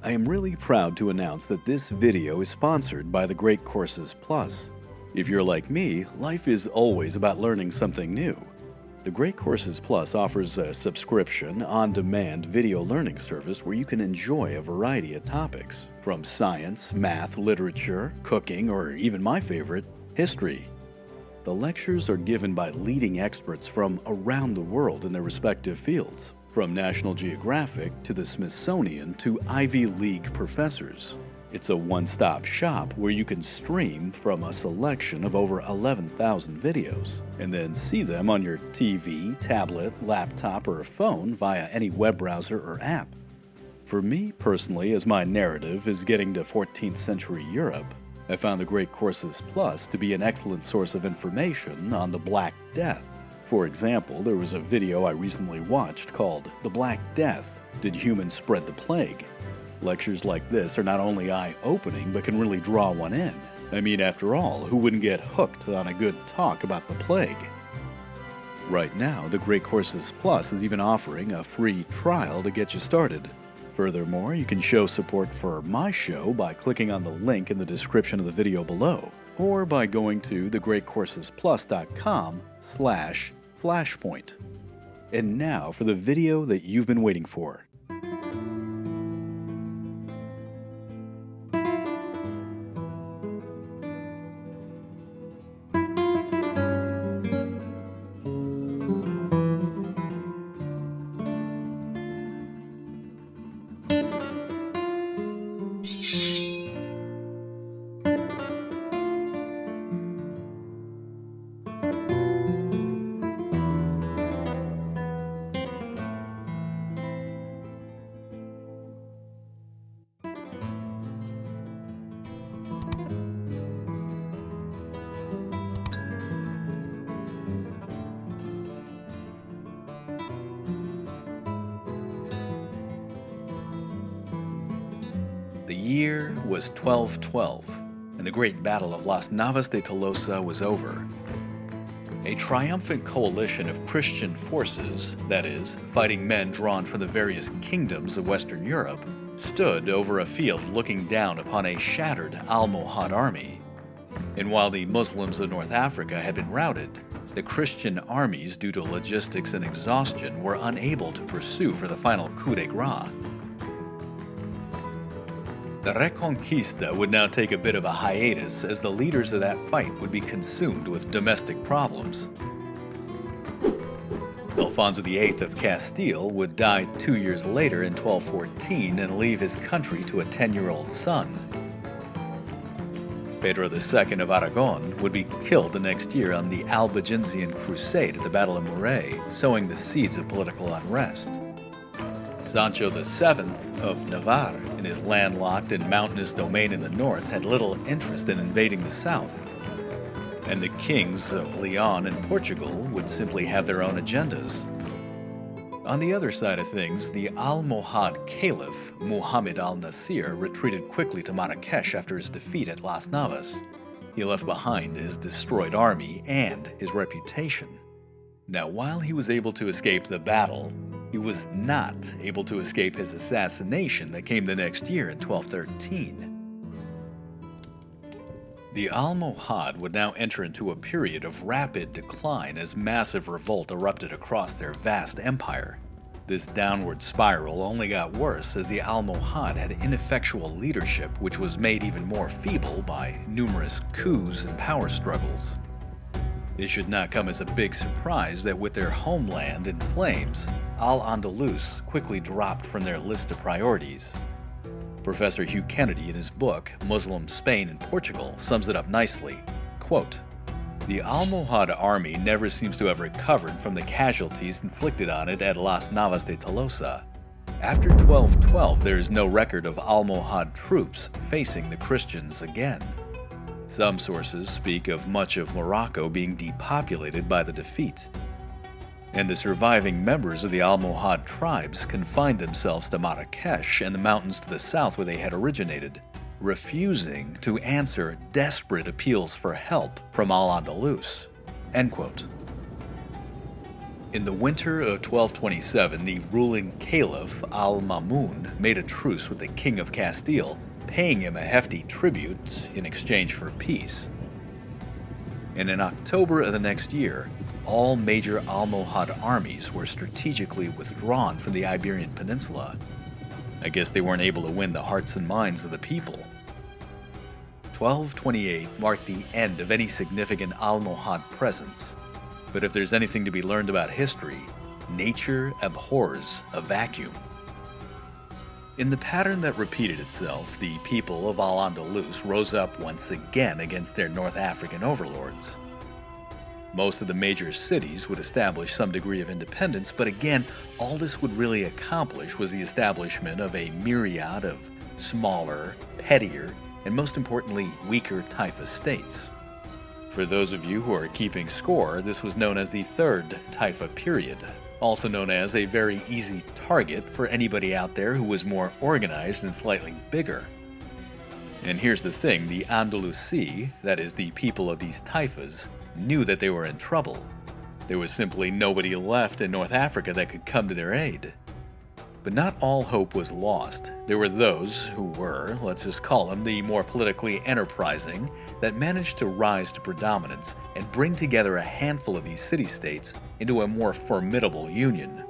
I am really proud to announce that this video is sponsored by the Great Courses Plus. If you're like me, life is always about learning something new. The Great Courses Plus offers a subscription, on-demand video learning service where you can enjoy a variety of topics, from science, math, literature, cooking, or even my favorite, history. The lectures are given by leading experts from around the world in their respective fields, from National Geographic to the Smithsonian to Ivy League professors. It's a one-stop shop where you can stream from a selection of over 11,000 videos, and then see them on your TV, tablet, laptop, or phone via any web browser or app. For me personally, as my narrative is getting to 14th century Europe, I found the Great Courses Plus to be an excellent source of information on the Black Death. For example, there was a video I recently watched called The Black Death: Did Humans Spread the Plague? Lectures like this are not only eye-opening, but can really draw one in. I mean, after all, who wouldn't get hooked on a good talk about the plague? Right now, the Great Courses Plus is even offering a free trial to get you started. Furthermore, you can show support for my show by clicking on the link in the description of the video below, or by going to thegreatcoursesplus.com/flashpoint. And now for the video that you've been waiting for. The year was 1212, and the great battle of Las Navas de Tolosa was over. A triumphant coalition of Christian forces, that is, fighting men drawn from the various kingdoms of Western Europe, stood over a field looking down upon a shattered Almohad army. And while the Muslims of North Africa had been routed, the Christian armies, due to logistics and exhaustion, were unable to pursue for the final coup de grace. The Reconquista would now take a bit of a hiatus, as the leaders of that fight would be consumed with domestic problems. Alfonso VIII of Castile would die 2 years later in 1214 and leave his country to a 10-year-old son. Pedro II of Aragon would be killed the next year on the Albigensian Crusade at the Battle of Muret, sowing the seeds of political unrest. Sancho VII of Navarre, in his landlocked and mountainous domain in the north, had little interest in invading the south. And the kings of Leon and Portugal would simply have their own agendas. On the other side of things, the Almohad Caliph, Muhammad al-Nasir, retreated quickly to Marrakesh after his defeat at Las Navas. He left behind his destroyed army and his reputation. Now, while he was able to escape the battle, he was not able to escape his assassination that came the next year in 1213. The Almohad would now enter into a period of rapid decline as massive revolt erupted across their vast empire. This downward spiral only got worse as the Almohad had ineffectual leadership, which was made even more feeble by numerous coups and power struggles. It should not come as a big surprise that with their homeland in flames, Al-Andalus quickly dropped from their list of priorities. Professor Hugh Kennedy, in his book, Muslim Spain and Portugal, sums it up nicely. Quote, "The Almohad army never seems to have recovered from the casualties inflicted on it at Las Navas de Tolosa. After 1212, there is no record of Almohad troops facing the Christians again. Some sources speak of much of Morocco being depopulated by the defeat. And the surviving members of the Almohad tribes confined themselves to Marrakesh and the mountains to the south where they had originated, refusing to answer desperate appeals for help from Al-Andalus." End quote. In the winter of 1227, the ruling Caliph al-Ma'mun made a truce with the King of Castile, paying him a hefty tribute in exchange for peace. And in October of the next year, all major Almohad armies were strategically withdrawn from the Iberian Peninsula. I guess they weren't able to win the hearts and minds of the people. 1228 marked the end of any significant Almohad presence. But if there's anything to be learned about history, nature abhors a vacuum. In the pattern that repeated itself, the people of Al-Andalus rose up once again against their North African overlords. Most of the major cities would establish some degree of independence, but again, all this would really accomplish was the establishment of a myriad of smaller, pettier, and most importantly, weaker Taifa states. For those of you who are keeping score, this was known as the Third Taifa period, also known as a very easy target for anybody out there who was more organized and slightly bigger. And here's the thing, the Andalusi, that is the people of these Taifas, knew that they were in trouble. There was simply nobody left in North Africa that could come to their aid. But not all hope was lost. There were those who were, let's just call them, the more politically enterprising, that managed to rise to predominance and bring together a handful of these city-states into a more formidable union.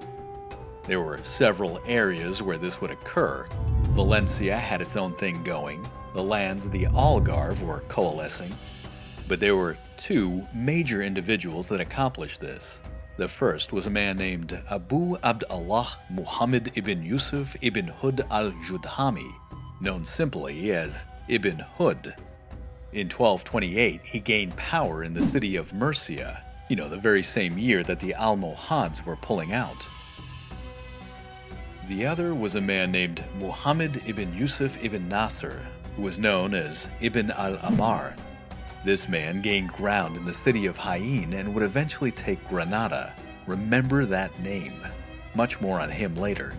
There were several areas where this would occur. Valencia had its own thing going. The lands of the Algarve were coalescing. But there were two major individuals that accomplished this. The first was a man named Abu Abdallah Muhammad ibn Yusuf ibn Hud al-Judhami, known simply as Ibn Hud. In 1228, he gained power in the city of Murcia, the very same year that the Almohads were pulling out. The other was a man named Muhammad ibn Yusuf ibn Nasr, who was known as Ibn al-Amar. This man gained ground in the city of Jaén and would eventually take Granada. Remember that name. Much more on him later.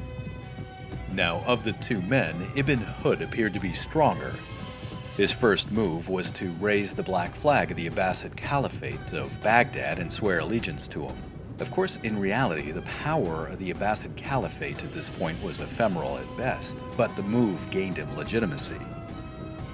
Now, of the two men, Ibn Hud appeared to be stronger. His first move was to raise the black flag of the Abbasid Caliphate of Baghdad and swear allegiance to him. Of course, in reality, the power of the Abbasid Caliphate at this point was ephemeral at best, but the move gained him legitimacy.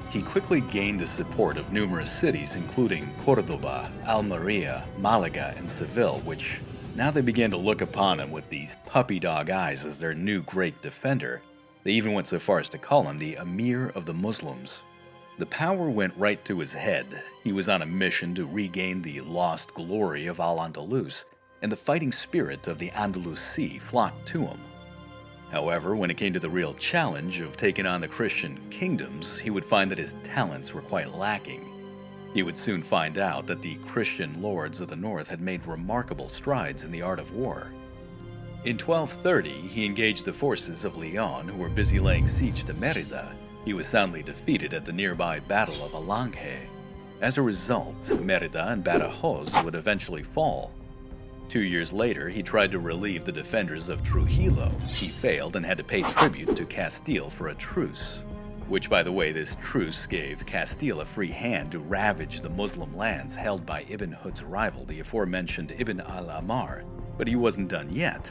He quickly gained the support of numerous cities, including Córdoba, Almería, Malaga, and Seville, which now they began to look upon him with these puppy dog eyes as their new great defender. They even went so far as to call him the Emir of the Muslims. The power went right to his head. He was on a mission to regain the lost glory of Al-Andalus, and the fighting spirit of the Andalusi flocked to him. However, when it came to the real challenge of taking on the Christian kingdoms, he would find that his talents were quite lacking. He would soon find out that the Christian lords of the north had made remarkable strides in the art of war. In 1230, he engaged the forces of Leon, who were busy laying siege to Mérida. He was soundly defeated at the nearby Battle of Alange. As a result, Mérida and Badajoz would eventually fall. 2 years later, he tried to relieve the defenders of Trujillo. He failed and had to pay tribute to Castile for a truce. Which, by the way, this truce gave Castile a free hand to ravage the Muslim lands held by Ibn Hud's rival, the aforementioned Ibn al-Amar. But he wasn't done yet.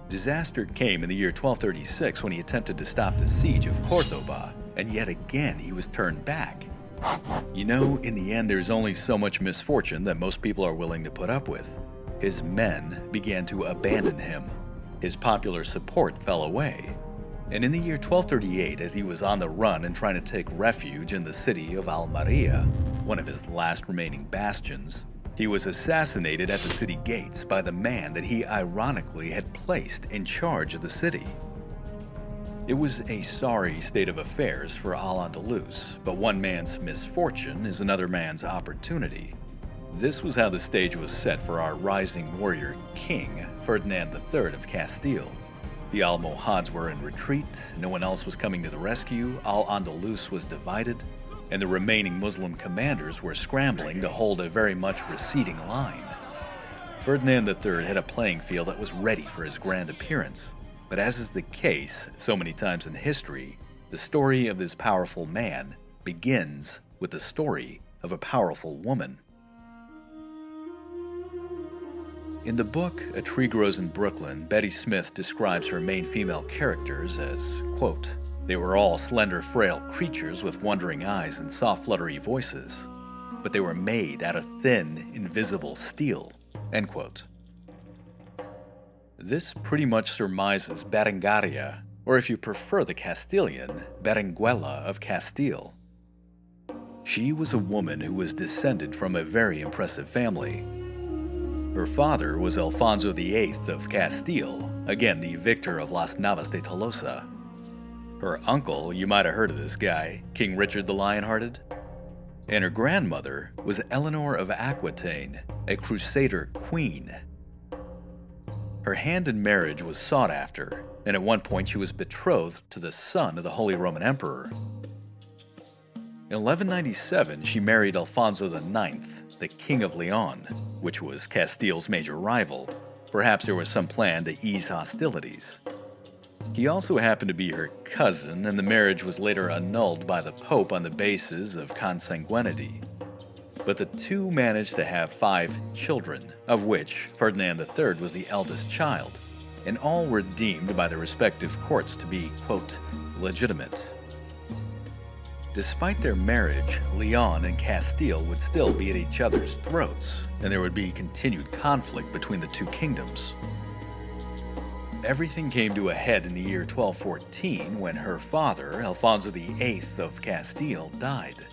Disaster came in the year 1236 when he attempted to stop the siege of Córdoba, and yet again he was turned back. In the end, there's only so much misfortune that most people are willing to put up with. His men began to abandon him. His popular support fell away. And in the year 1238, as he was on the run and trying to take refuge in the city of Almería, one of his last remaining bastions, he was assassinated at the city gates by the man that he ironically had placed in charge of the city. It was a sorry state of affairs for Al-Andalus, but one man's misfortune is another man's opportunity. This was how the stage was set for our rising warrior king, Ferdinand III of Castile. The Almohads were in retreat, no one else was coming to the rescue, Al-Andalus was divided, and the remaining Muslim commanders were scrambling to hold a very much receding line. Ferdinand III had a playing field that was ready for his grand appearance, but as is the case so many times in history, the story of this powerful man begins with the story of a powerful woman. In the book A Tree Grows in Brooklyn, Betty Smith describes her main female characters as, quote, "They were all slender, frail creatures with wondering eyes and soft, fluttery voices, but they were made out of thin, invisible steel," end quote. This pretty much surmises Berengaria, or if you prefer the Castilian, Berenguela of Castile. She was a woman who was descended from a very impressive family. Her father was Alfonso VIII of Castile, again the victor of Las Navas de Tolosa. Her uncle, you might have heard of this guy, King Richard the Lionhearted. And her grandmother was Eleanor of Aquitaine, a crusader queen. Her hand in marriage was sought after, and at one point she was betrothed to the son of the Holy Roman Emperor. In 1197, she married Alfonso IX, the King of Leon, which was Castile's major rival. Perhaps there was some plan to ease hostilities. He also happened to be her cousin, and the marriage was later annulled by the Pope on the basis of consanguinity. But the two managed to have 5 children, of which Ferdinand III was the eldest child, and all were deemed by their respective courts to be, quote, legitimate. Despite their marriage, Leon and Castile would still be at each other's throats, and there would be continued conflict between the two kingdoms. Everything came to a head in the year 1214 when her father, Alfonso VIII of Castile, died.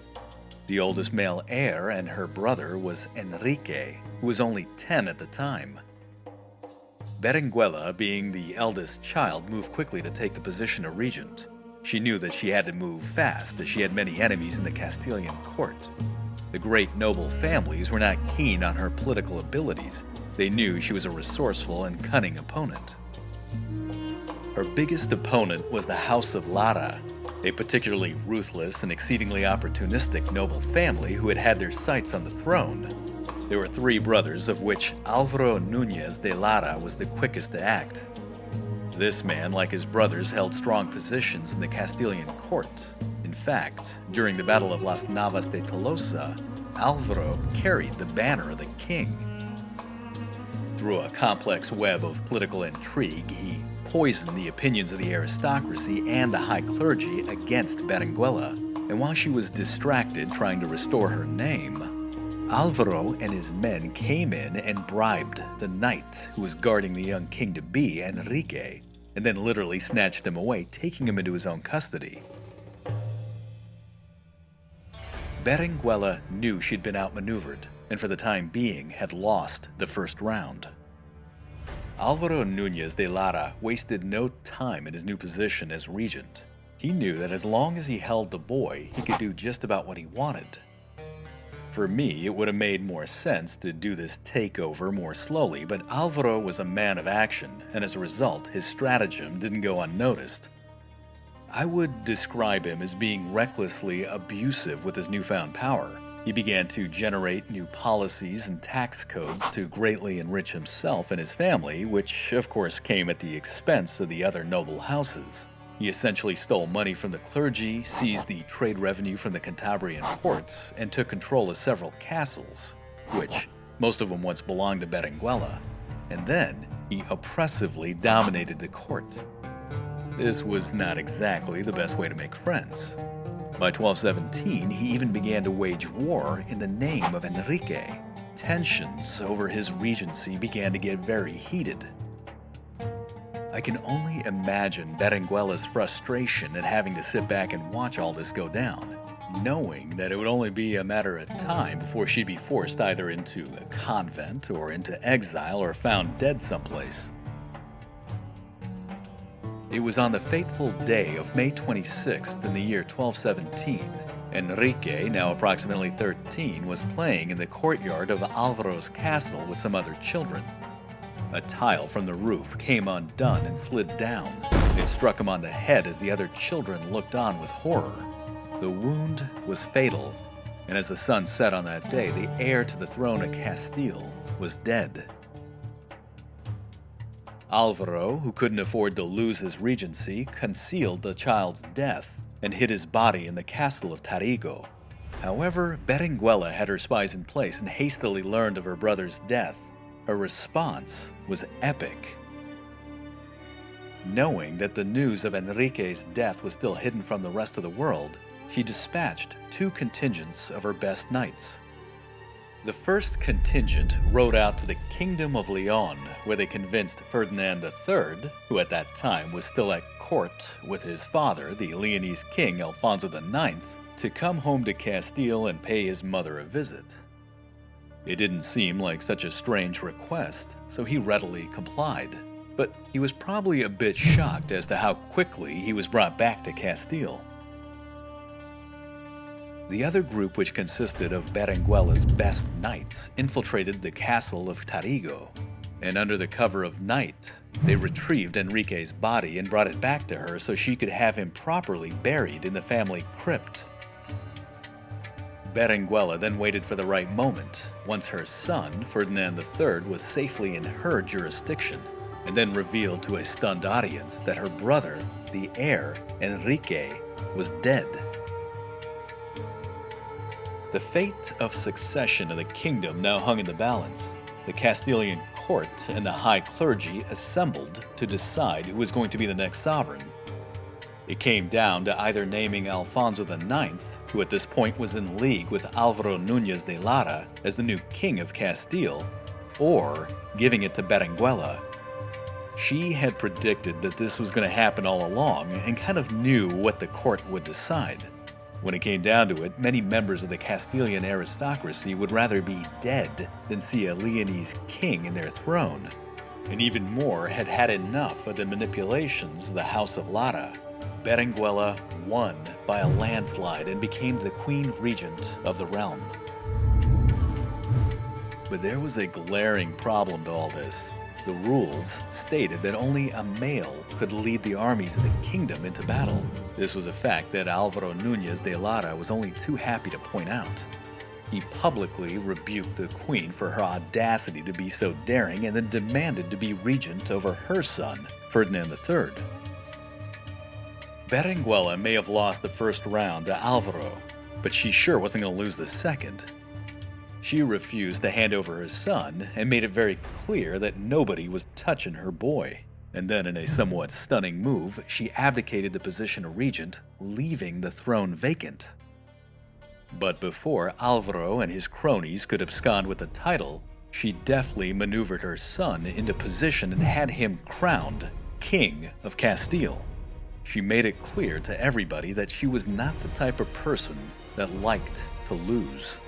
The oldest male heir and her brother was Enrique, who was only 10 at the time. Berenguela, being the eldest child, moved quickly to take the position of regent. She knew that she had to move fast, as she had many enemies in the Castilian court. The great noble families were not keen on her political abilities. They knew she was a resourceful and cunning opponent. Her biggest opponent was the House of Lara, a particularly ruthless and exceedingly opportunistic noble family who had had their sights on the throne. There were 3 brothers, of which Álvaro Núñez de Lara was the quickest to act. This man, like his brothers, held strong positions in the Castilian court. In fact, during the Battle of Las Navas de Tolosa, Álvaro carried the banner of the king. Through a complex web of political intrigue, he poisoned the opinions of the aristocracy and the high clergy against Berenguela, and while she was distracted trying to restore her name, Álvaro and his men came in and bribed the knight who was guarding the young king-to-be, Enrique, and then literally snatched him away, taking him into his own custody. Berenguela knew she'd been outmaneuvered, and for the time being had lost the first round. Álvaro Núñez de Lara wasted no time in his new position as regent. He knew that as long as he held the boy, he could do just about what he wanted. For me, it would have made more sense to do this takeover more slowly, but Álvaro was a man of action, and as a result, his stratagem didn't go unnoticed. I would describe him as being recklessly abusive with his newfound power. He began to generate new policies and tax codes to greatly enrich himself and his family, which of course came at the expense of the other noble houses. He essentially stole money from the clergy, seized the trade revenue from the Cantabrian ports, and took control of several castles, which most of them once belonged to Berenguela. And then he oppressively dominated the court. This was not exactly the best way to make friends. By 1217, he even began to wage war in the name of Enrique. Tensions over his regency began to get very heated. I can only imagine Berenguela's frustration at having to sit back and watch all this go down, knowing that it would only be a matter of time before she'd be forced either into a convent or into exile or found dead someplace. It was on the fateful day of May 26th in the year 1217. Enrique, now approximately 13, was playing in the courtyard of Álvaro's castle with some other children. A tile from the roof came undone and slid down. It struck him on the head as the other children looked on with horror. The wound was fatal, and as the sun set on that day, the heir to the throne of Castile was dead. Álvaro, who couldn't afford to lose his regency, concealed the child's death and hid his body in the castle of Tarigo. However, Berenguela had her spies in place and hastily learned of her brother's death. Her response was epic. Knowing that the news of Enrique's death was still hidden from the rest of the world, she dispatched 2 contingents of her best knights. The first contingent rode out to the Kingdom of Leon, where they convinced Ferdinand III, who at that time was still at court with his father, the Leonese king Alfonso IX, to come home to Castile and pay his mother a visit. It didn't seem like such a strange request, so he readily complied. But he was probably a bit shocked as to how quickly he was brought back to Castile. The other group, which consisted of Berenguela's best knights, infiltrated the castle of Tarigo, and under the cover of night, they retrieved Enrique's body and brought it back to her so she could have him properly buried in the family crypt. Berenguela then waited for the right moment, once her son, Ferdinand III, was safely in her jurisdiction, and then revealed to a stunned audience that her brother, the heir, Enrique, was dead. The fate of succession of the kingdom now hung in the balance. The Castilian court and the high clergy assembled to decide who was going to be the next sovereign. It came down to either naming Alfonso IX, who at this point was in league with Álvaro Núñez de Lara as the new king of Castile, or giving it to Berenguela. She had predicted that this was going to happen all along and kind of knew what the court would decide. When it came down to it, many members of the Castilian aristocracy would rather be dead than see a Leonese king in their throne, and even more had had enough of the manipulations of the House of Lara. Berenguela won by a landslide and became the queen regent of the realm. But there was a glaring problem to all this. The rules stated that only a male could lead the armies of the kingdom into battle. This was a fact that Álvaro Núñez de Lara was only too happy to point out. He publicly rebuked the queen for her audacity to be so daring and then demanded to be regent over her son, Ferdinand III. Berenguela may have lost the first round to Álvaro, but she sure wasn't going to lose the second. She refused to hand over her son and made it very clear that nobody was touching her boy. And then, in a somewhat stunning move, she abdicated the position of regent, leaving the throne vacant. But before Álvaro and his cronies could abscond with the title, she deftly maneuvered her son into position and had him crowned King of Castile. She made it clear to everybody that she was not the type of person that liked to lose.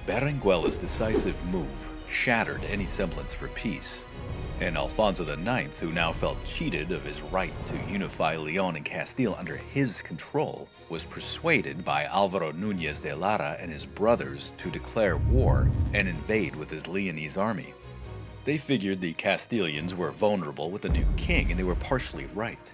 Berenguela's decisive move shattered any semblance for peace, and Alfonso IX, who now felt cheated of his right to unify Leon and Castile under his control, was persuaded by Álvaro Núñez de Lara and his brothers to declare war and invade with his Leonese army. They figured the Castilians were vulnerable with the new king, and they were partially right.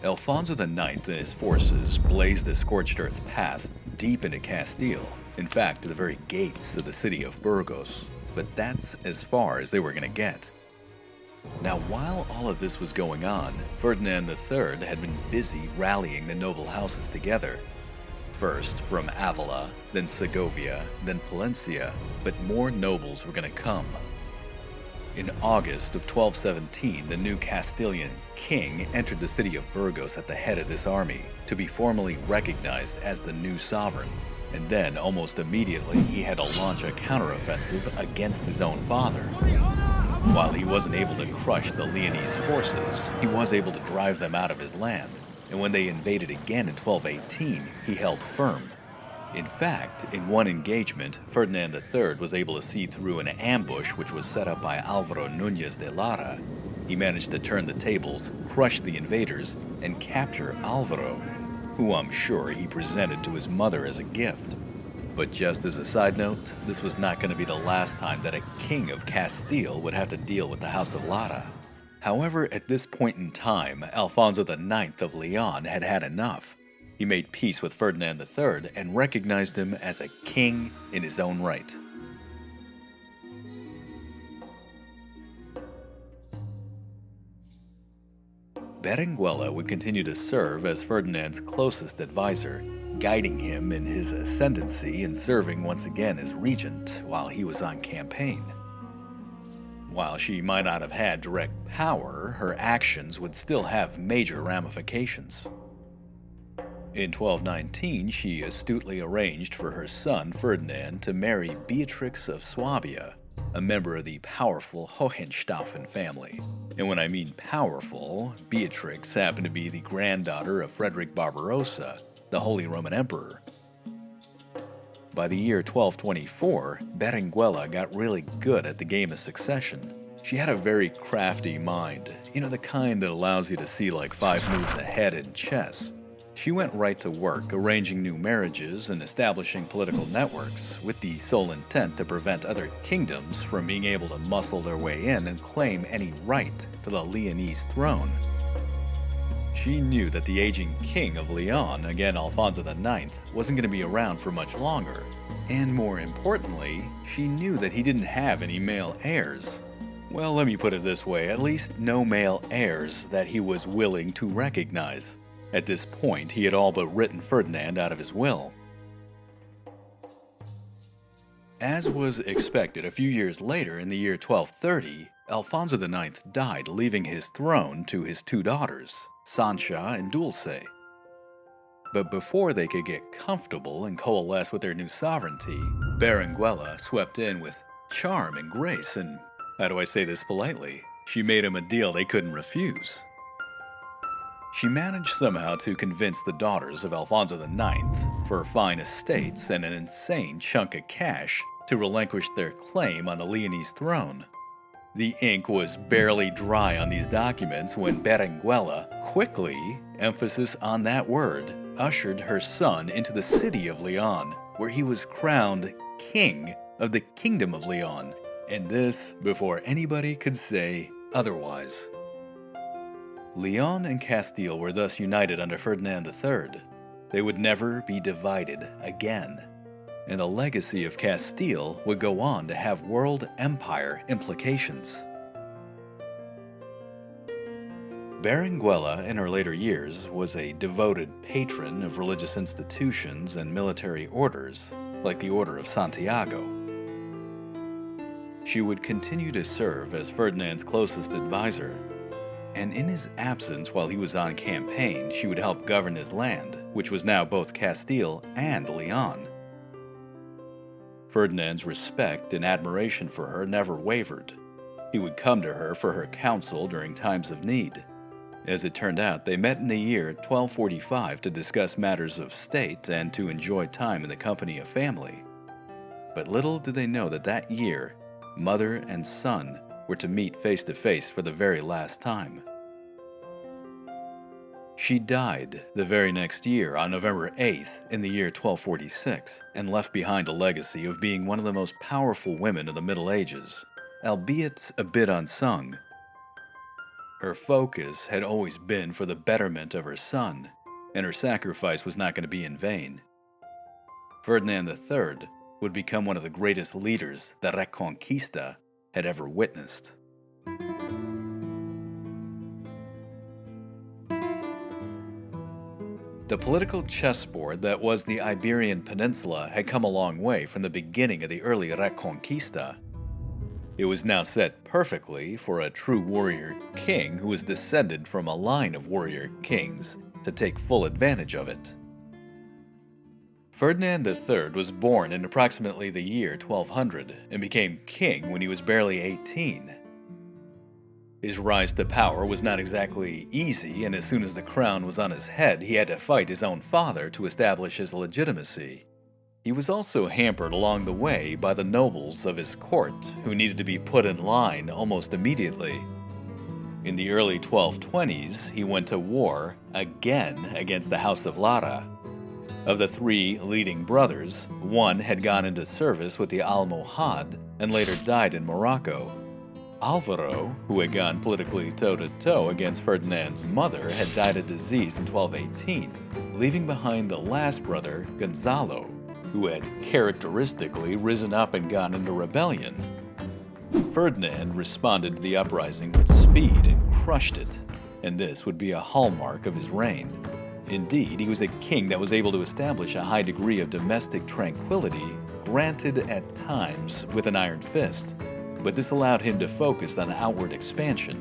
Alfonso IX and his forces blazed a scorched earth path deep into Castile, in fact to the very gates of the city of Burgos, but that's as far as they were going to get. Now, while all of this was going on, Ferdinand III had been busy rallying the noble houses together. First from Avila, then Segovia, then Palencia, but more nobles were going to come. In August of 1217, the new Castilian king entered the city of Burgos at the head of this army to be formally recognized as the new sovereign. And then, almost immediately, he had to launch a counteroffensive against his own father. While he wasn't able to crush the Leonese forces, he was able to drive them out of his land. And when they invaded again in 1218, he held firm. In fact, in one engagement, Ferdinand III was able to see through an ambush which was set up by Álvaro Núñez de Lara. He managed to turn the tables, crush the invaders, and capture Álvaro, who I'm sure he presented to his mother as a gift. But just as a side note, this was not going to be the last time that a king of Castile would have to deal with the House of Lara. However, at this point in time, Alfonso IX of Leon had had enough. He made peace with Ferdinand III and recognized him as a king in his own right. Berenguela would continue to serve as Ferdinand's closest advisor, guiding him in his ascendancy and serving once again as regent while he was on campaign. While she might not have had direct power, her actions would still have major ramifications. In 1219, she astutely arranged for her son Ferdinand to marry Beatrix of Swabia, a member of the powerful Hohenstaufen family. And when I mean powerful, Beatrix happened to be the granddaughter of Frederick Barbarossa, the Holy Roman Emperor. By the year 1224, Berenguela got really good at the game of succession. She had a very crafty mind, the kind that allows you to see like 5 moves ahead in chess. She went right to work arranging new marriages and establishing political networks with the sole intent to prevent other kingdoms from being able to muscle their way in and claim any right to the Leonese throne. She knew that the aging king of Leon, again Alfonso IX, wasn't going to be around for much longer. And more importantly, she knew that he didn't have any male heirs. Well, let me put it this way, at least no male heirs that he was willing to recognize. At this point, he had all but written Ferdinand out of his will. As was expected, a few years later, in the year 1230, Alfonso IX died, leaving his throne to his 2 daughters, Sancha and Dulce. But before they could get comfortable and coalesce with their new sovereignty, Berenguela swept in with charm and grace, and, how do I say this politely, she made him a deal they couldn't refuse. She managed somehow to convince the daughters of Alfonso IX, for fine estates and an insane chunk of cash, to relinquish their claim on the Leonese throne. The ink was barely dry on these documents when Berenguela quickly, emphasis on that word, ushered her son into the city of Leon, where he was crowned king of the Kingdom of Leon, and this before anybody could say otherwise. Leon and Castile were thus united under Ferdinand III. They would never be divided again, and the legacy of Castile would go on to have world empire implications. Berenguela, in her later years, was a devoted patron of religious institutions and military orders, like the Order of Santiago. She would continue to serve as Ferdinand's closest advisor, and in his absence while he was on campaign, she would help govern his land, which was now both Castile and Leon. Ferdinand's respect and admiration for her never wavered. He would come to her for her counsel during times of need. As it turned out, they met in the year 1245 to discuss matters of state and to enjoy time in the company of family. But little did they know that that year, mother and son were to meet face to face for the very last time. She died the very next year on November 8th in the year 1246 and left behind a legacy of being one of the most powerful women of the Middle Ages, albeit a bit unsung. Her focus had always been for the betterment of her son, and her sacrifice was not going to be in vain. Ferdinand III would become one of the greatest leaders the Reconquista had ever witnessed. The political chessboard that was the Iberian Peninsula had come a long way from the beginning of the early Reconquista. It was now set perfectly for a true warrior king who was descended from a line of warrior kings to take full advantage of it. Ferdinand III was born in approximately the year 1200 and became king when he was barely 18. His rise to power was not exactly easy, and as soon as the crown was on his head, he had to fight his own father to establish his legitimacy. He was also hampered along the way by the nobles of his court, who needed to be put in line almost immediately. In the early 1220s, he went to war again against the House of Lara. Of the 3 leading brothers, one had gone into service with the Almohad and later died in Morocco. Alvaro, who had gone politically toe-to-toe against Ferdinand's mother, had died of disease in 1218, leaving behind the last brother, Gonzalo, who had characteristically risen up and gone into rebellion. Ferdinand responded to the uprising with speed and crushed it, and this would be a hallmark of his reign. Indeed, he was a king that was able to establish a high degree of domestic tranquility, granted at times with an iron fist, but this allowed him to focus on outward expansion.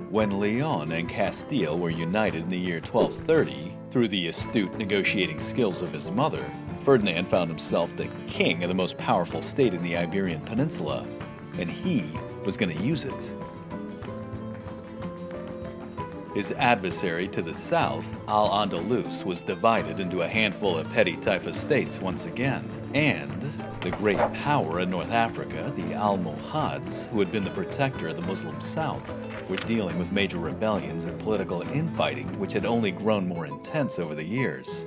When Leon and Castile were united in the year 1230, through the astute negotiating skills of his mother, Ferdinand found himself the king of the most powerful state in the Iberian Peninsula, and he was going to use it. His adversary to the south, Al-Andalus, was divided into a handful of petty taifa states once again, and the great power in North Africa, the Almohads, who had been the protector of the Muslim south, were dealing with major rebellions and political infighting which had only grown more intense over the years.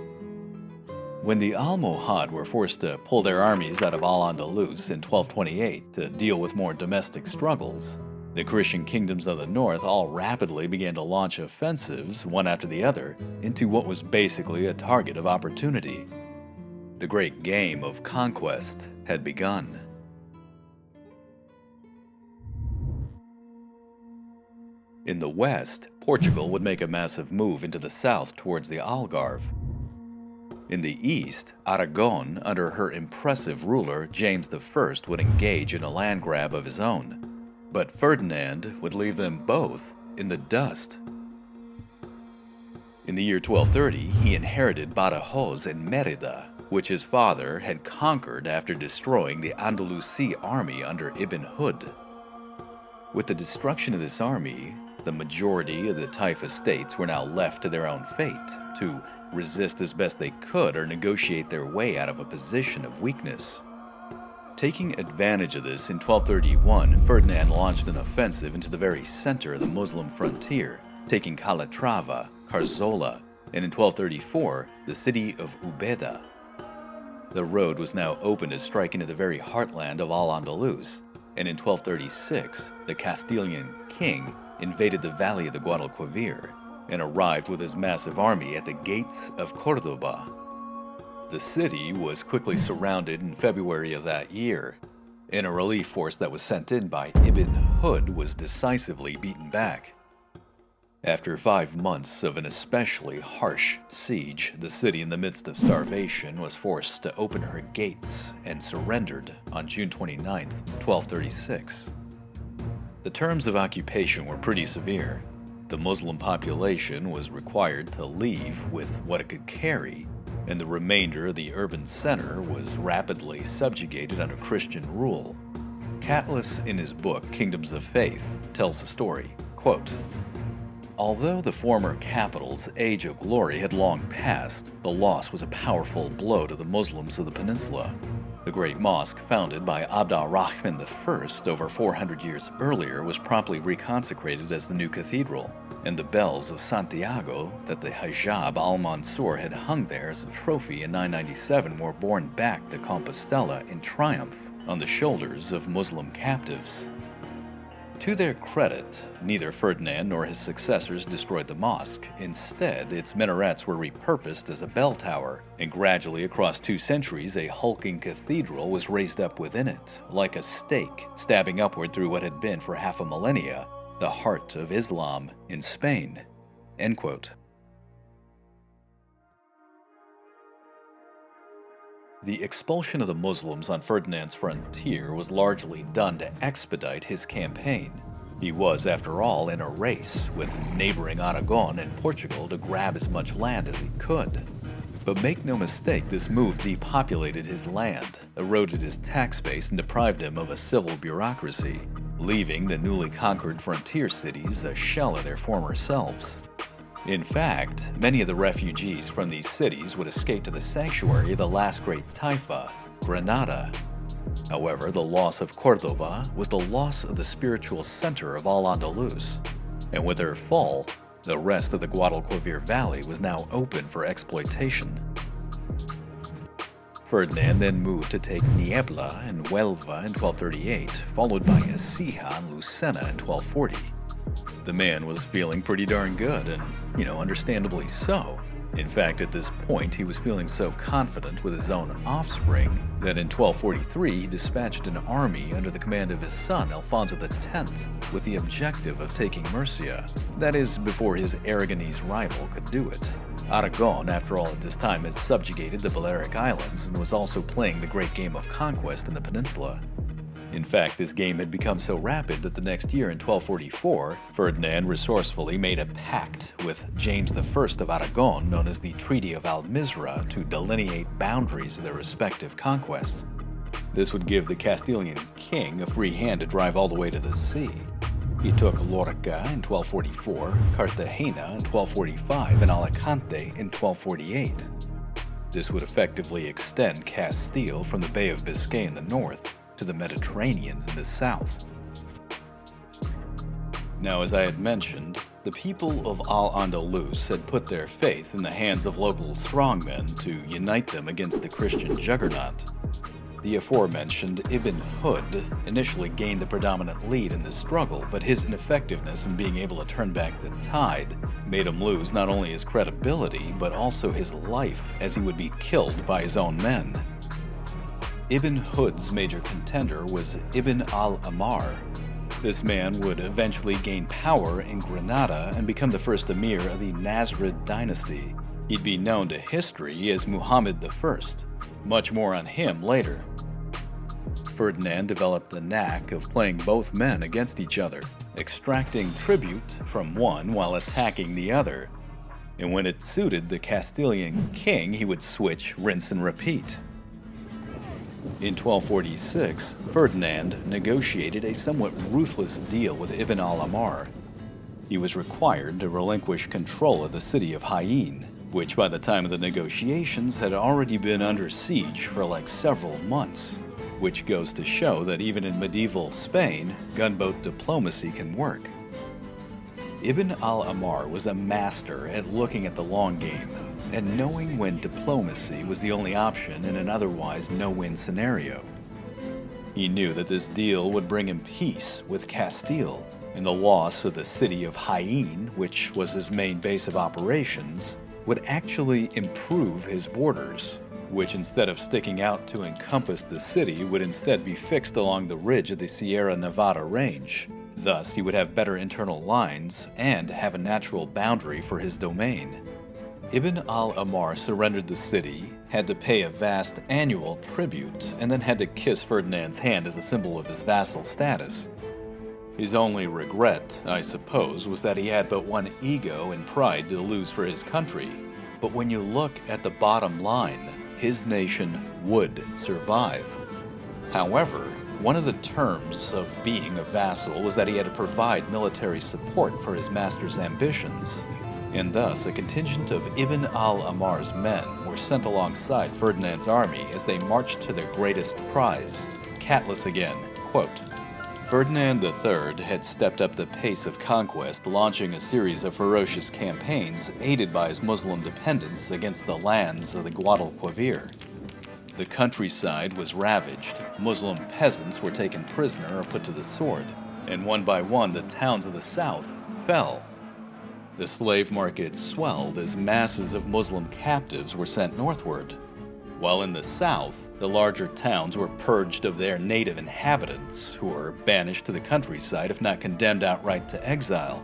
When the Almohad were forced to pull their armies out of Al-Andalus in 1228 to deal with more domestic struggles, the Christian kingdoms of the north all rapidly began to launch offensives, one after the other, into what was basically a target of opportunity. The great game of conquest had begun. In the west, Portugal would make a massive move into the south towards the Algarve. In the east, Aragon, under her impressive ruler James I, would engage in a land grab of his own. But Ferdinand would leave them both in the dust. In the year 1230, he inherited Badajoz and Mérida, which his father had conquered after destroying the Andalusi army under Ibn Hud. With the destruction of this army, the majority of the taifa states were now left to their own fate, to resist as best they could or negotiate their way out of a position of weakness. Taking advantage of this, in 1231, Ferdinand launched an offensive into the very center of the Muslim frontier, taking Calatrava, Carzola, and in 1234, the city of Ubeda. The road was now open to strike into the very heartland of Al-Andalus, and in 1236, the Castilian king invaded the valley of the Guadalquivir and arrived with his massive army at the gates of Córdoba. The city was quickly surrounded in February of that year, and a relief force that was sent in by Ibn Hud was decisively beaten back. After 5 months of an especially harsh siege, the city, in the midst of starvation, was forced to open her gates and surrendered on June 29, 1236. The terms of occupation were pretty severe. The Muslim population was required to leave with what it could carry, and the remainder of the urban center was rapidly subjugated under Christian rule. CATLAS, in his book Kingdoms of Faith, tells the story, quote, "Although the former capital's age of glory had long passed, the loss was a powerful blow to the Muslims of the peninsula. The great mosque, founded by Abd al-Rahman I over 400 years earlier, was promptly reconsecrated as the new cathedral, and the bells of Santiago that the Hajjab al-Mansur had hung there as a trophy in 997 were borne back to Compostela in triumph on the shoulders of Muslim captives." To their credit, neither Ferdinand nor his successors destroyed the mosque. Instead, its minarets were repurposed as a bell tower, and gradually across 2 centuries a hulking cathedral was raised up within it, like a stake stabbing upward through what had been for half a millennia the heart of Islam in Spain. End quote. The expulsion of the Muslims on Ferdinand's frontier was largely done to expedite his campaign. He was, after all, in a race with neighboring Aragon and Portugal to grab as much land as he could. But make no mistake, this move depopulated his land, eroded his tax base, and deprived him of a civil bureaucracy, leaving the newly conquered frontier cities a shell of their former selves. In fact, many of the refugees from these cities would escape to the sanctuary of the last great taifa, Granada. However, the loss of Córdoba was the loss of the spiritual center of Al-Andalus, and with their fall, the rest of the Guadalquivir Valley was now open for exploitation. Ferdinand then moved to take Niebla and Huelva in 1238, followed by Écija and Lucena in 1240. The man was feeling pretty darn good, and, understandably so. In fact, at this point, he was feeling so confident with his own offspring that in 1243 he dispatched an army under the command of his son, Alfonso X, with the objective of taking Murcia. That is, before his Aragonese rival could do it. Aragon, after all, at this time had subjugated the Balearic Islands and was also playing the great game of conquest in the peninsula. In fact, this game had become so rapid that the next year in 1244, Ferdinand resourcefully made a pact with James I of Aragon, known as the Treaty of Almizra, to delineate boundaries of their respective conquests. This would give the Castilian king a free hand to drive all the way to the sea. He took Lorca in 1244, Cartagena in 1245, and Alicante in 1248. This would effectively extend Castile from the Bay of Biscay in the north to the Mediterranean in the south. Now, as I had mentioned, the people of Al-Andalus had put their faith in the hands of local strongmen to unite them against the Christian juggernaut. The aforementioned Ibn Hud initially gained the predominant lead in the struggle, but his ineffectiveness in being able to turn back the tide made him lose not only his credibility, but also his life, as he would be killed by his own men. Ibn Hud's major contender was Ibn al-Amar. This man would eventually gain power in Granada and become the first emir of the Nasrid dynasty. He'd be known to history as Muhammad I. Much more on him later. Ferdinand developed the knack of playing both men against each other, extracting tribute from one while attacking the other. And when it suited the Castilian king, he would switch, rinse, and repeat. In 1246, Ferdinand negotiated a somewhat ruthless deal with Ibn al-Amar. He was required to relinquish control of the city of Jaén, which by the time of the negotiations had already been under siege for like several months, which goes to show that even in medieval Spain, gunboat diplomacy can work. Ibn al-Amar was a master at looking at the long game and knowing when diplomacy was the only option in an otherwise no-win scenario. He knew that this deal would bring him peace with Castile, and the loss of the city of Jaén, which was his main base of operations, would actually improve his borders, which instead of sticking out to encompass the city would instead be fixed along the ridge of the Sierra Nevada range. Thus, he would have better internal lines and have a natural boundary for his domain. Ibn al-Amar surrendered the city, had to pay a vast annual tribute, and then had to kiss Ferdinand's hand as a symbol of his vassal status. His only regret, I suppose, was that he had but one ego and pride to lose for his country. But when you look at the bottom line, his nation would survive. However, one of the terms of being a vassal was that he had to provide military support for his master's ambitions. And thus, a contingent of Ibn al-Amar's men were sent alongside Ferdinand's army as they marched to their greatest prize. CATLAS again, quote, Ferdinand III had stepped up the pace of conquest, launching a series of ferocious campaigns aided by his Muslim dependents against the lands of the Guadalquivir. The countryside was ravaged, Muslim peasants were taken prisoner or put to the sword, and one by one the towns of the south fell. The slave market swelled as masses of Muslim captives were sent northward, while in the south, the larger towns were purged of their native inhabitants, who were banished to the countryside if not condemned outright to exile.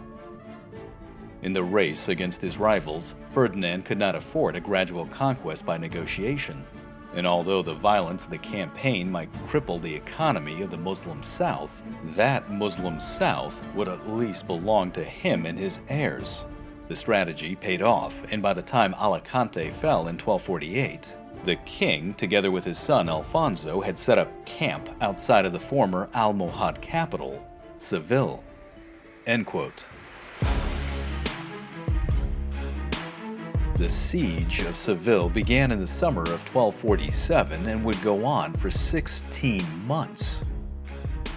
In the race against his rivals, Ferdinand could not afford a gradual conquest by negotiation, and although the violence of the campaign might cripple the economy of the Muslim South, that Muslim South would at least belong to him and his heirs. The strategy paid off, and by the time Alicante fell in 1248, the king, together with his son Alfonso, had set up camp outside of the former Almohad capital, Seville. End quote. The siege of Seville began in the summer of 1247 and would go on for 16 months.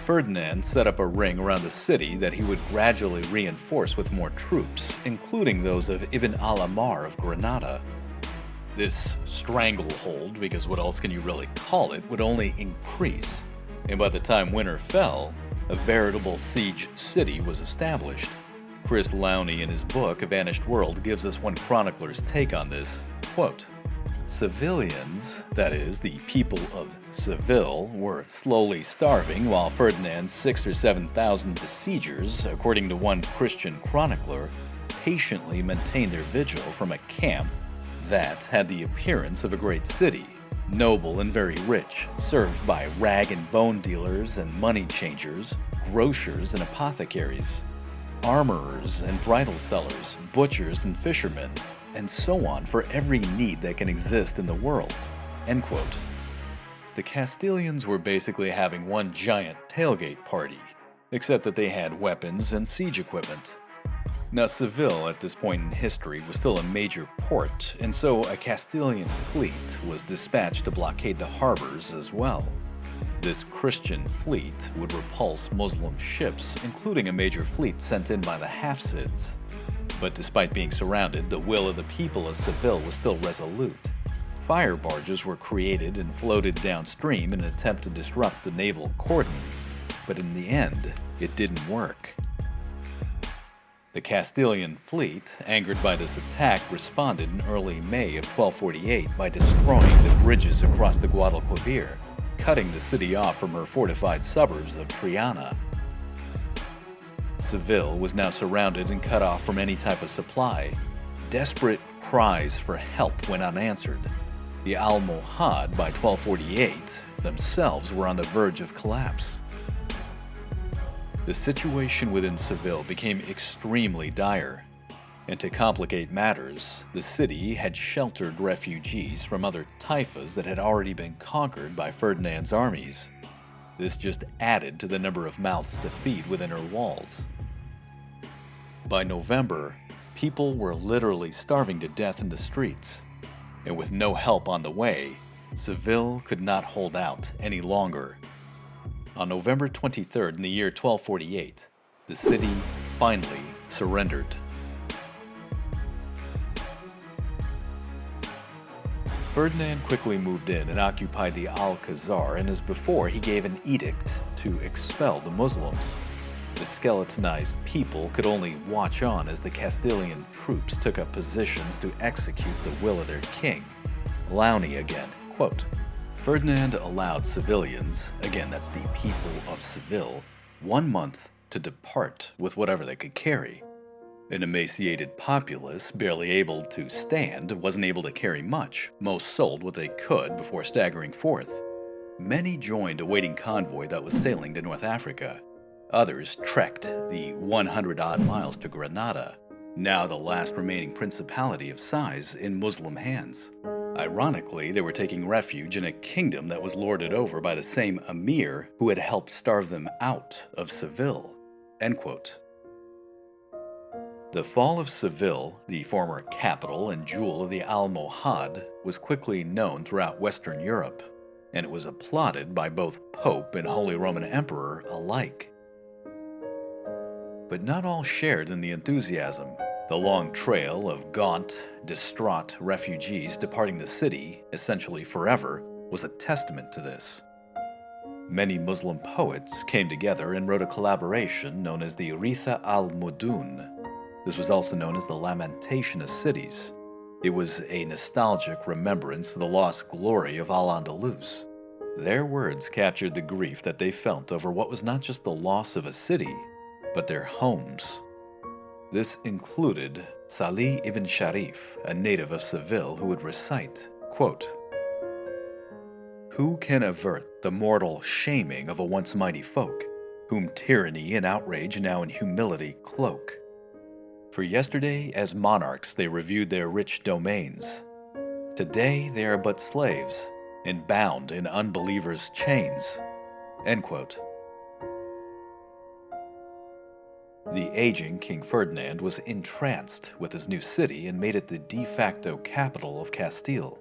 Ferdinand set up a ring around the city that he would gradually reinforce with more troops, including those of Ibn al-Amar of Granada. This stranglehold, because what else can you really call it, would only increase, and by the time winter fell, a veritable siege city was established. Chris Lowney, in his book A Vanished World, gives us one chronicler's take on this. Quote, Civilians, that is, the people of Seville, were slowly starving while Ferdinand's 6,000 or 7,000 besiegers, according to one Christian chronicler, patiently maintained their vigil from a camp that had the appearance of a great city, noble and very rich, served by rag and bone dealers and money changers, grocers and apothecaries, armorers and bridle sellers, butchers and fishermen, and so on for every need that can exist in the world." End quote. The Castilians were basically having one giant tailgate party, except that they had weapons and siege equipment. Now, Seville at this point in history was still a major port, and so a Castilian fleet was dispatched to blockade the harbors as well. This Christian fleet would repulse Muslim ships, including a major fleet sent in by the Hafsids. But despite being surrounded, the will of the people of Seville was still resolute. Fire barges were created and floated downstream in an attempt to disrupt the naval cordon, but in the end, it didn't work. The Castilian fleet, angered by this attack, responded in early May of 1248 by destroying the bridges across the Guadalquivir, cutting the city off from her fortified suburbs of Triana. Seville was now surrounded and cut off from any type of supply. Desperate cries for help went unanswered. The Almohad, by 1248, themselves were on the verge of collapse. The situation within Seville became extremely dire, and to complicate matters, the city had sheltered refugees from other taifas that had already been conquered by Ferdinand's armies. This just added to the number of mouths to feed within her walls. By November, people were literally starving to death in the streets, and with no help on the way, Seville could not hold out any longer. On November 23rd in the year 1248, the city finally surrendered. Ferdinand quickly moved in and occupied the Alcazar, and as before, he gave an edict to expel the Muslims. The skeletonized people could only watch on as the Castilian troops took up positions to execute the will of their king. Cloudie again, quote, "Ferdinand allowed civilians, again that's the people of Seville, 1 month to depart with whatever they could carry. An emaciated populace, barely able to stand, wasn't able to carry much. Most sold what they could before staggering forth. Many joined a waiting convoy that was sailing to North Africa. Others trekked the 100-odd miles to Granada, now the last remaining principality of size in Muslim hands. Ironically, they were taking refuge in a kingdom that was lorded over by the same emir who had helped starve them out of Seville." End quote. The fall of Seville, the former capital and jewel of the Almohad, was quickly known throughout Western Europe, and it was applauded by both Pope and Holy Roman Emperor alike. But not all shared in the enthusiasm. The long trail of gaunt, distraught refugees departing the city, essentially forever, was a testament to this. Many Muslim poets came together and wrote a collaboration known as the Ritha al-Mudun. This was also known as the Lamentation of Cities. It was a nostalgic remembrance of the lost glory of Al-Andalus. Their words captured the grief that they felt over what was not just the loss of a city, but their homes. This included Salih ibn Sharif, a native of Seville, who would recite, quote, "Who can avert the mortal shaming of a once mighty folk, whom tyranny and outrage now in humility cloak? For yesterday as monarchs they reviewed their rich domains. Today they are but slaves, and bound in unbelievers' chains." End quote. The aging King Ferdinand was entranced with his new city and made it the de facto capital of Castile.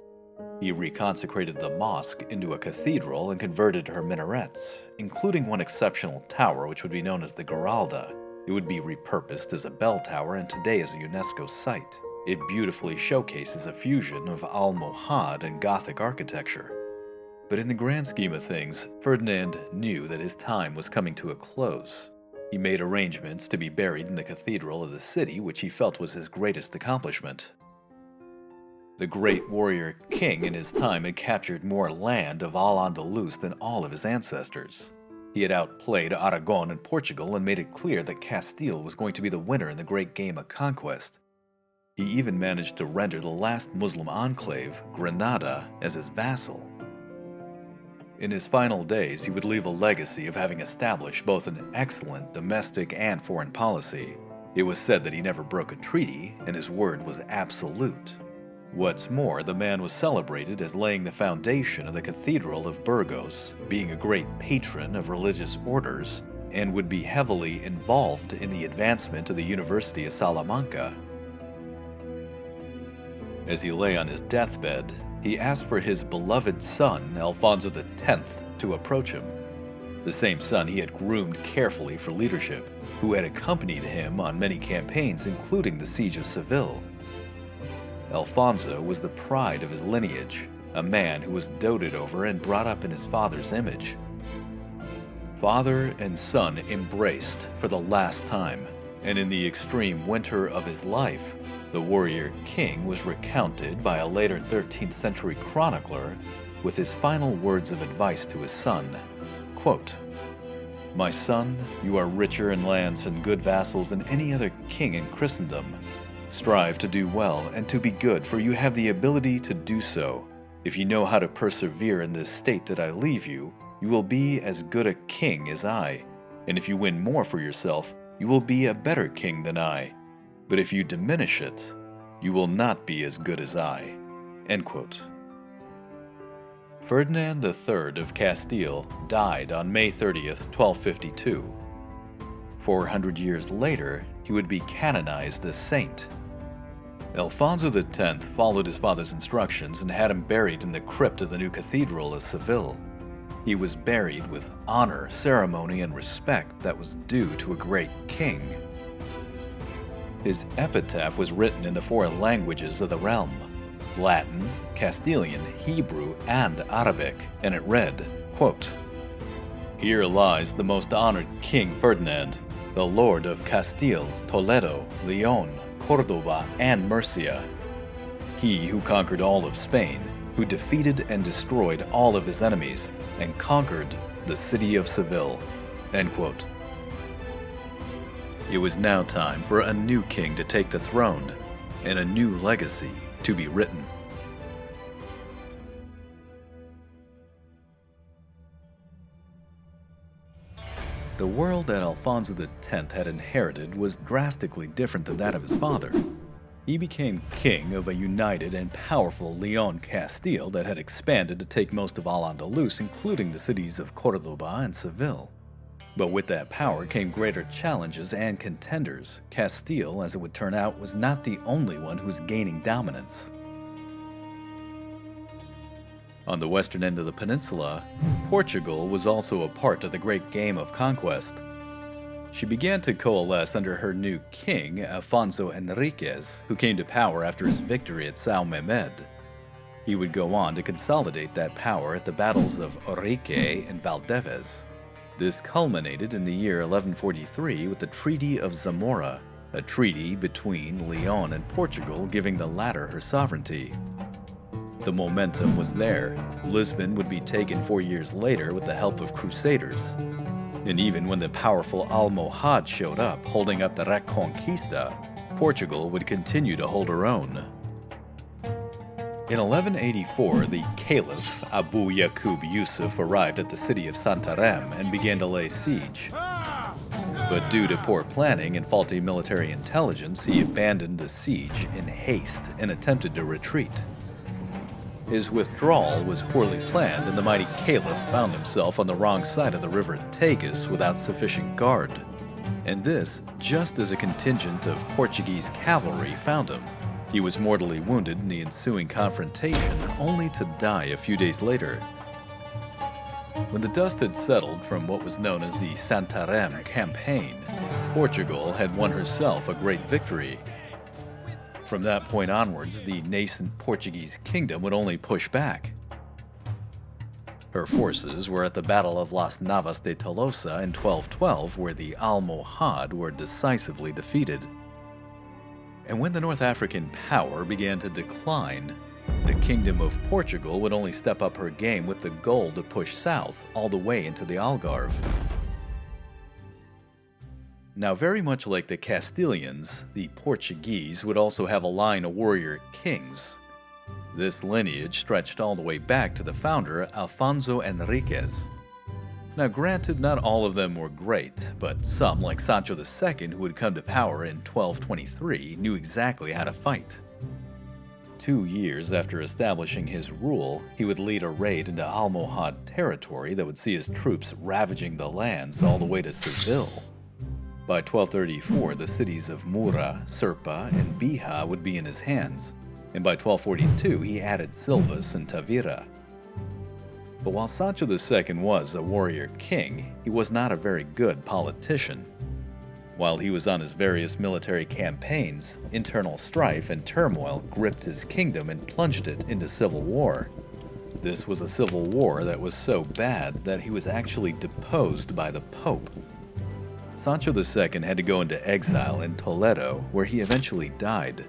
He reconsecrated the mosque into a cathedral and converted her minarets, including one exceptional tower which would be known as the Giralda. It would be repurposed as a bell tower and today is a UNESCO site. It beautifully showcases a fusion of Almohad and Gothic architecture. But in the grand scheme of things, Ferdinand knew that his time was coming to a close. He made arrangements to be buried in the cathedral of the city, which he felt was his greatest accomplishment. The great warrior king in his time had captured more land of Al-Andalus than all of his ancestors. He had outplayed Aragon and Portugal and made it clear that Castile was going to be the winner in the great game of conquest. He even managed to render the last Muslim enclave, Granada, as his vassal. In his final days, he would leave a legacy of having established both an excellent domestic and foreign policy. It was said that he never broke a treaty, and his word was absolute. What's more, the man was celebrated as laying the foundation of the Cathedral of Burgos, being a great patron of religious orders, and would be heavily involved in the advancement of the University of Salamanca. As he lay on his deathbed, he asked for his beloved son, Alfonso X, to approach him. The same son he had groomed carefully for leadership, who had accompanied him on many campaigns, including the Siege of Seville. Alfonso was the pride of his lineage, a man who was doted over and brought up in his father's image. Father and son embraced for the last time, and in the extreme winter of his life, the warrior king was recounted by a later 13th century chronicler with his final words of advice to his son, quote, "My son, you are richer in lands and good vassals than any other king in Christendom. Strive to do well and to be good, for you have the ability to do so. If you know how to persevere in this state that I leave you, you will be as good a king as I, and if you win more for yourself, you will be a better king than I. But if you diminish it, you will not be as good as I." End quote. Ferdinand III of Castile died on May 30th, 1252. 400 years later, he would be canonized as saint. Alfonso X followed his father's instructions and had him buried in the crypt of the new cathedral of Seville. He was buried with honor, ceremony, and respect that was due to a great king. His epitaph was written in the four languages of the realm: Latin, Castilian, Hebrew, and Arabic, and it read, quote, "Here lies the most honored King Ferdinand, the Lord of Castile, Toledo, Leon, Cordoba, and Murcia. He who conquered all of Spain, who defeated and destroyed all of his enemies, and conquered the city of Seville." End quote. It was now time for a new king to take the throne, and a new legacy to be written. The world that Alfonso X had inherited was drastically different than that of his father. He became king of a united and powerful Leon Castile that had expanded to take most of Al-Andalus, including the cities of Cordoba and Seville. But with that power came greater challenges and contenders. Castile, as it would turn out, was not the only one who was gaining dominance. On the western end of the peninsula, Portugal was also a part of the great game of conquest. She began to coalesce under her new king, Afonso Henriques, who came to power after his victory at São Mehmed. He would go on to consolidate that power at the battles of Ourique and Valdevez. This culminated in the year 1143 with the Treaty of Zamora, a treaty between Leon and Portugal giving the latter her sovereignty. The momentum was there. Lisbon would be taken 4 years later with the help of crusaders. And even when the powerful Almohad showed up, holding up the Reconquista, Portugal would continue to hold her own. In 1184, the Caliph Abu Yaqub Yusuf arrived at the city of Santarém and began to lay siege. But due to poor planning and faulty military intelligence, he abandoned the siege in haste and attempted to retreat. His withdrawal was poorly planned, and the mighty Caliph found himself on the wrong side of the river Tagus without sufficient guard. And this, just as a contingent of Portuguese cavalry found him. He was mortally wounded in the ensuing confrontation, only to die a few days later. When the dust had settled from what was known as the Santarém campaign, Portugal had won herself a great victory. From that point onwards, the nascent Portuguese kingdom would only push back. Her forces were at the Battle of Las Navas de Tolosa in 1212, where the Almohad were decisively defeated. And when the North African power began to decline, the Kingdom of Portugal would only step up her game with the goal to push south all the way into the Algarve. Now, very much like the Castilians, the Portuguese would also have a line of warrior kings. This lineage stretched all the way back to the founder, Alfonso Enriquez. Now granted, not all of them were great, but some, like Sancho II, who would come to power in 1223, knew exactly how to fight. 2 years after establishing his rule, he would lead a raid into Almohad territory that would see his troops ravaging the lands all the way to Seville. By 1234, the cities of Mura, Serpa, and Bija would be in his hands, and by 1242 he added Silvas and Tavira. But while Sancho II was a warrior king, he was not a very good politician. While he was on his various military campaigns, internal strife and turmoil gripped his kingdom and plunged it into civil war. This was a civil war that was so bad that he was actually deposed by the Pope. Sancho II had to go into exile in Toledo, where he eventually died.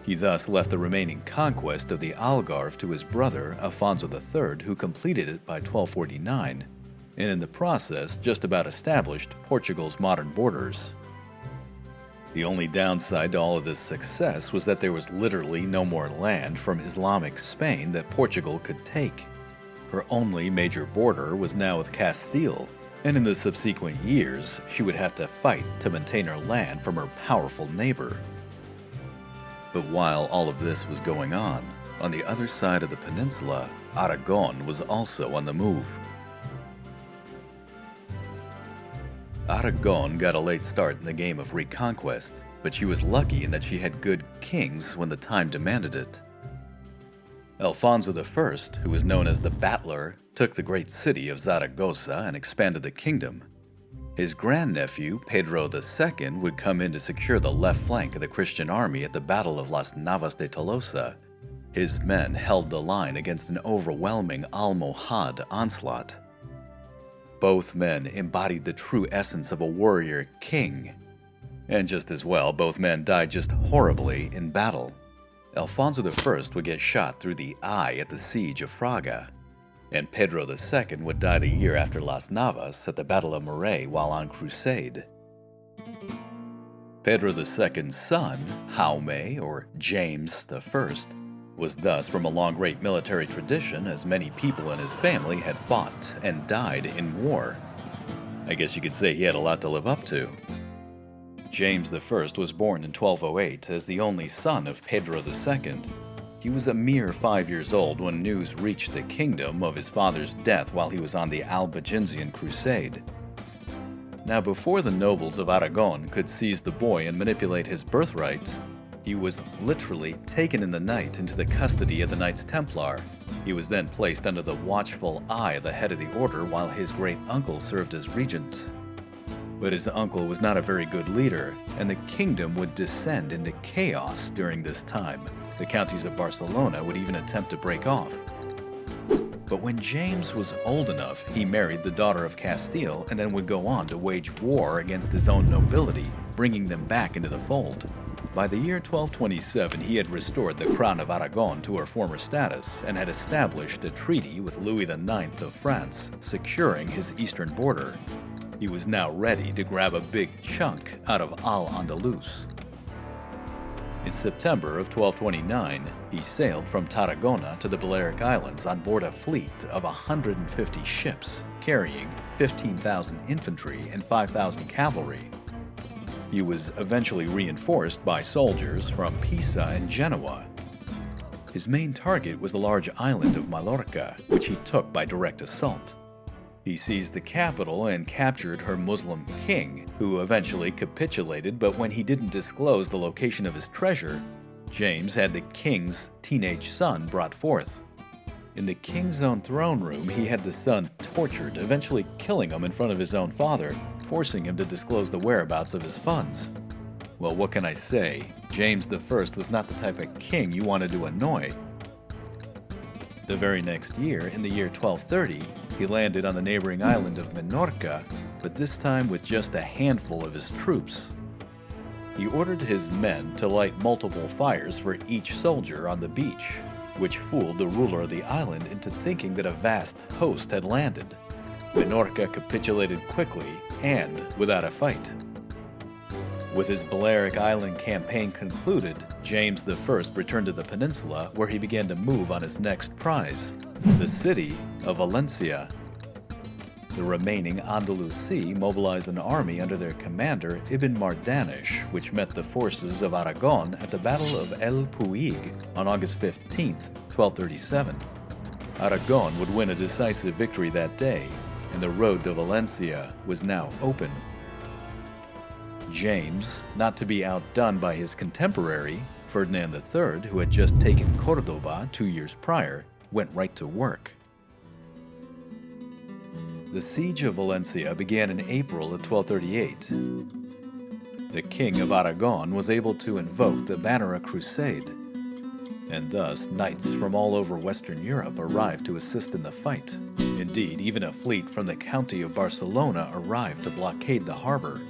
He thus left the remaining conquest of the Algarve to his brother, Alfonso III, who completed it by 1249, and in the process just about established Portugal's modern borders. The only downside to all of this success was that there was literally no more land from Islamic Spain that Portugal could take. Her only major border was now with Castile, and in the subsequent years, she would have to fight to maintain her land from her powerful neighbor. But while all of this was going on the other side of the peninsula, Aragon was also on the move. Aragon got a late start in the game of Reconquest, but she was lucky in that she had good kings when the time demanded it. Alfonso I, who was known as the Battler, took the great city of Zaragoza and expanded the kingdom. His grandnephew, Pedro II, would come in to secure the left flank of the Christian army at the Battle of Las Navas de Tolosa. His men held the line against an overwhelming Almohad onslaught. Both men embodied the true essence of a warrior king. And just as well, both men died just horribly in battle. Alfonso I would get shot through the eye at the siege of Fraga, and Pedro II would die the year after Las Navas at the Battle of Muret while on crusade. Pedro II's son, Jaume, or James I, was thus from a long great military tradition, as many people in his family had fought and died in war. I guess you could say he had a lot to live up to. James I was born in 1208 as the only son of Pedro II. He was a mere 5 years old when news reached the kingdom of his father's death while he was on the Albigensian crusade. Now, before the nobles of Aragon could seize the boy and manipulate his birthright, he was literally taken in the night into the custody of the Knights Templar. He was then placed under the watchful eye of the head of the order while his great-uncle served as regent. But his uncle was not a very good leader, and the kingdom would descend into chaos during this time. The counties of Barcelona would even attempt to break off. But when James was old enough, he married the daughter of Castile and then would go on to wage war against his own nobility, bringing them back into the fold. By the year 1227, he had restored the crown of Aragon to her former status and had established a treaty with Louis IX of France, securing his eastern border. He was now ready to grab a big chunk out of Al-Andalus. In September of 1229, he sailed from Tarragona to the Balearic Islands on board a fleet of 150 ships, carrying 15,000 infantry and 5,000 cavalry. He was eventually reinforced by soldiers from Pisa and Genoa. His main target was the large island of Mallorca, which he took by direct assault. He seized the capital and captured her Muslim king, who eventually capitulated, but when he didn't disclose the location of his treasure, James had the king's teenage son brought forth. In the king's own throne room, he had the son tortured, eventually killing him in front of his own father, forcing him to disclose the whereabouts of his funds. Well, what can I say? James I was not the type of king you wanted to annoy. The very next year, in the year 1230, he landed on the neighboring island of Minorca, but this time with just a handful of his troops. He ordered his men to light multiple fires for each soldier on the beach, which fooled the ruler of the island into thinking that a vast host had landed. Minorca capitulated quickly, and without a fight. With his Balearic Island campaign concluded, James I returned to the peninsula where he began to move on his next prize, the city of Valencia. The remaining Andalusi mobilized an army under their commander Ibn Mardanish, which met the forces of Aragon at the Battle of El Puig on August 15, 1237. Aragon would win a decisive victory that day, and the road to Valencia was now open. James, not to be outdone by his contemporary, Ferdinand III, who had just taken Córdoba 2 years prior, went right to work. The siege of Valencia began in April of 1238. The King of Aragon was able to invoke the Banner Crusade, and thus knights from all over Western Europe arrived to assist in the fight. Indeed, even a fleet from the county of Barcelona arrived to blockade the harbor.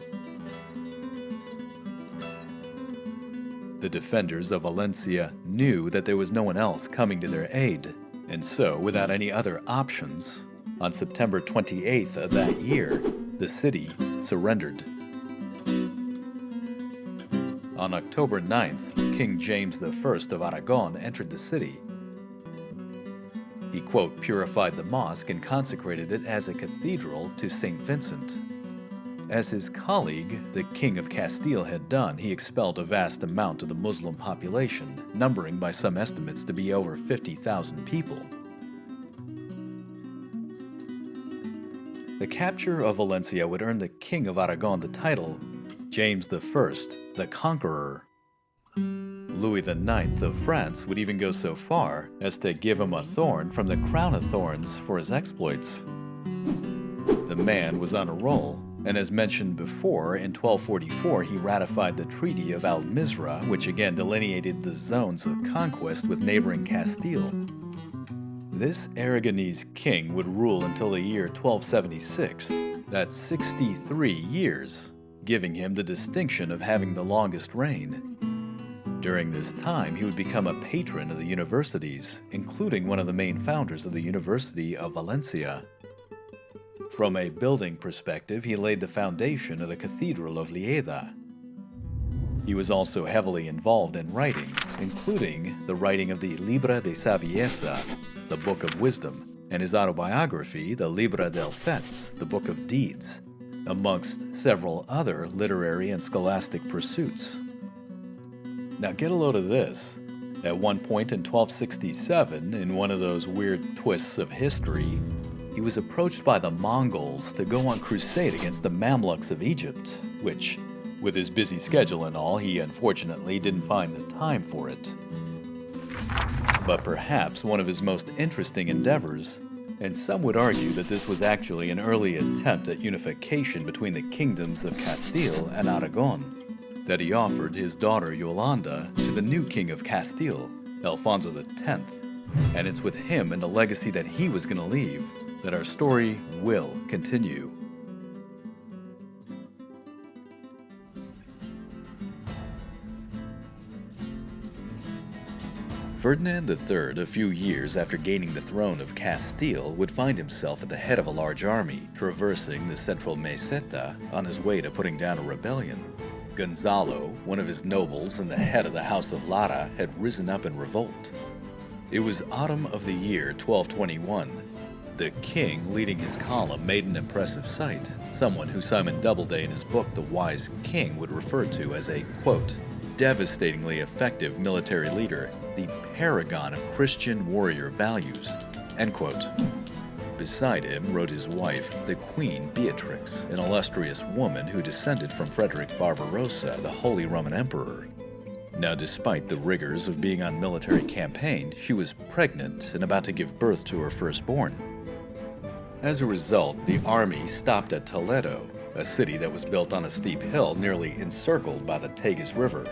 The defenders of Valencia knew that there was no one else coming to their aid, and so, without any other options, on September 28th of that year, the city surrendered. On October 9th, King James I of Aragon entered the city. He, quote, purified the mosque and consecrated it as a cathedral to St. Vincent. As his colleague, the King of Castile, had done, he expelled a vast amount of the Muslim population, numbering by some estimates to be over 50,000 people. The capture of Valencia would earn the King of Aragon the title James I, the Conqueror. Louis IX of France would even go so far as to give him a thorn from the crown of thorns for his exploits. The man was on a roll, and as mentioned before, in 1244 he ratified the Treaty of Almizra, which again delineated the zones of conquest with neighboring Castile. This Aragonese king would rule until the year 1276, that's 63 years, giving him the distinction of having the longest reign. During this time, he would become a patron of the universities, including one of the main founders of the University of Valencia. From a building perspective, he laid the foundation of the Cathedral of Lleida. He was also heavily involved in writing, including the writing of the Libra de Saviesa, the Book of Wisdom, and his autobiography, the Libra del Fets, the Book of Deeds, amongst several other literary and scholastic pursuits. Now get a load of this. At one point in 1267, in one of those weird twists of history, he was approached by the Mongols to go on crusade against the Mamluks of Egypt, which, with his busy schedule and all, he unfortunately didn't find the time for it. But perhaps one of his most interesting endeavors, and some would argue that this was actually an early attempt at unification between the kingdoms of Castile and Aragon, that he offered his daughter Yolanda to the new king of Castile, Alfonso X, and it's with him and the legacy that he was going to leave that our story will continue. Ferdinand III, a few years after gaining the throne of Castile, would find himself at the head of a large army, traversing the central Meseta on his way to putting down a rebellion. Gonzalo, one of his nobles and the head of the House of Lara, had risen up in revolt. It was autumn of the year 1221. The king, leading his column, made an impressive sight, someone who Simon Doubleday in his book The Wise King would refer to as a, quote, devastatingly effective military leader, the paragon of Christian warrior values, end quote. Beside him rode his wife, the Queen Beatrix, an illustrious woman who descended from Frederick Barbarossa, the Holy Roman Emperor. Now, despite the rigors of being on military campaign, she was pregnant and about to give birth to her firstborn. As a result, the army stopped at Toledo, a city that was built on a steep hill nearly encircled by the Tagus River.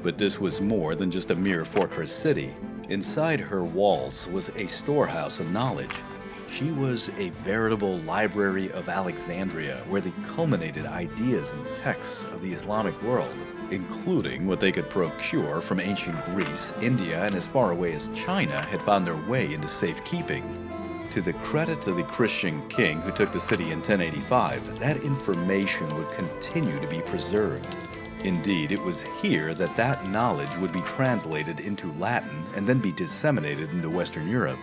But this was more than just a mere fortress city. Inside her walls was a storehouse of knowledge. She was a veritable library of Alexandria, where the culminated ideas and texts of the Islamic world, including what they could procure from ancient Greece, India, and as far away as China, had found their way into safekeeping. To the credit of the Christian king who took the city in 1085, that information would continue to be preserved. Indeed, it was here that knowledge would be translated into Latin and then be disseminated into Western Europe.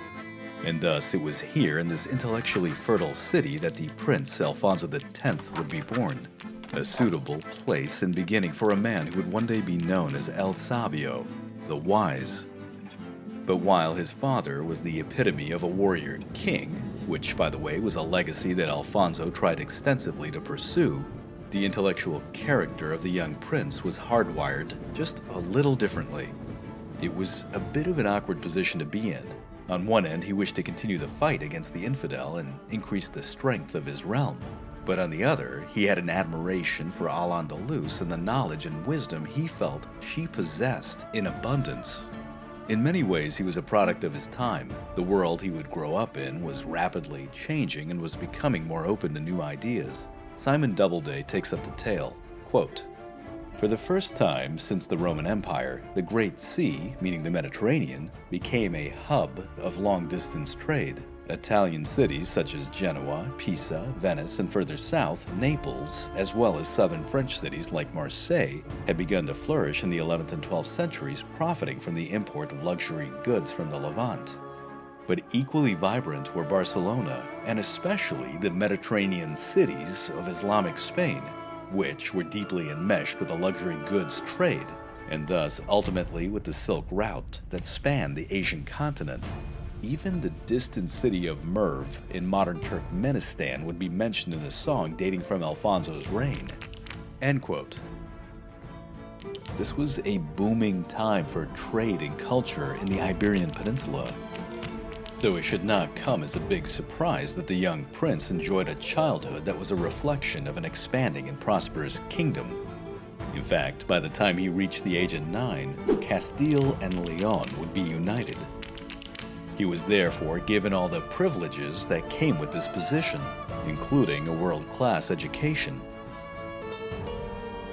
And thus, it was here in this intellectually fertile city that the Prince Alfonso X would be born. A suitable place and beginning for a man who would one day be known as El Sabio, the Wise. But while his father was the epitome of a warrior king, which, by the way, was a legacy that Alfonso tried extensively to pursue, the intellectual character of the young prince was hardwired just a little differently. It was a bit of an awkward position to be in. On one end, he wished to continue the fight against the infidel and increase the strength of his realm. But on the other, he had an admiration for Al-Andalus and the knowledge and wisdom he felt she possessed in abundance. In many ways, he was a product of his time. The world he would grow up in was rapidly changing and was becoming more open to new ideas. Simon Doubleday takes up the tale, quote, "For the first time since the Roman Empire, the Great Sea, meaning the Mediterranean, became a hub of long-distance trade. Italian cities such as Genoa, Pisa, Venice, and further south, Naples, as well as southern French cities like Marseille, had begun to flourish in the 11th and 12th centuries, profiting from the import of luxury goods from the Levant. But equally vibrant were Barcelona, and especially the Mediterranean cities of Islamic Spain, which were deeply enmeshed with the luxury goods trade, and thus ultimately with the Silk Route that spanned the Asian continent. Even the distant city of Merv in modern Turkmenistan would be mentioned in a song dating from Alfonso's reign." End quote. This was a booming time for trade and culture in the Iberian Peninsula. So it should not come as a big surprise that the young prince enjoyed a childhood that was a reflection of an expanding and prosperous kingdom. In fact, by the time he reached the age of 9, Castile and Leon would be united. He was therefore given all the privileges that came with this position, including a world-class education.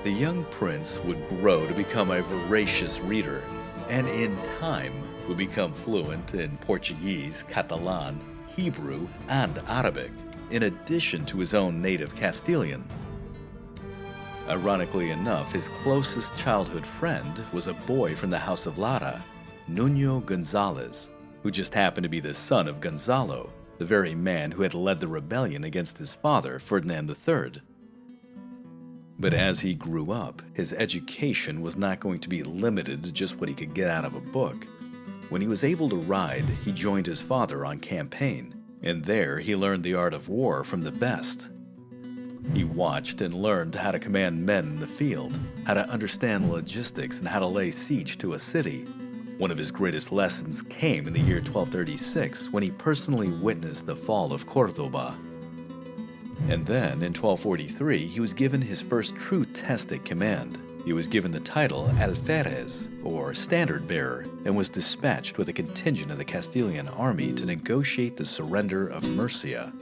The young prince would grow to become a voracious reader, and in time would become fluent in Portuguese, Catalan, Hebrew, and Arabic, in addition to his own native Castilian. Ironically enough, his closest childhood friend was a boy from the house of Lara, Nuño González, who just happened to be the son of Gonzalo, the very man who had led the rebellion against his father, Ferdinand III. But as he grew up, his education was not going to be limited to just what he could get out of a book. When he was able to ride, he joined his father on campaign, and there he learned the art of war from the best. He watched and learned how to command men in the field, how to understand logistics, and how to lay siege to a city. One of his greatest lessons came in the year 1236 when he personally witnessed the fall of Córdoba. And then, in 1243, he was given his first true test at command. He was given the title Alferez, or Standard Bearer, and was dispatched with a contingent of the Castilian army to negotiate the surrender of Murcia,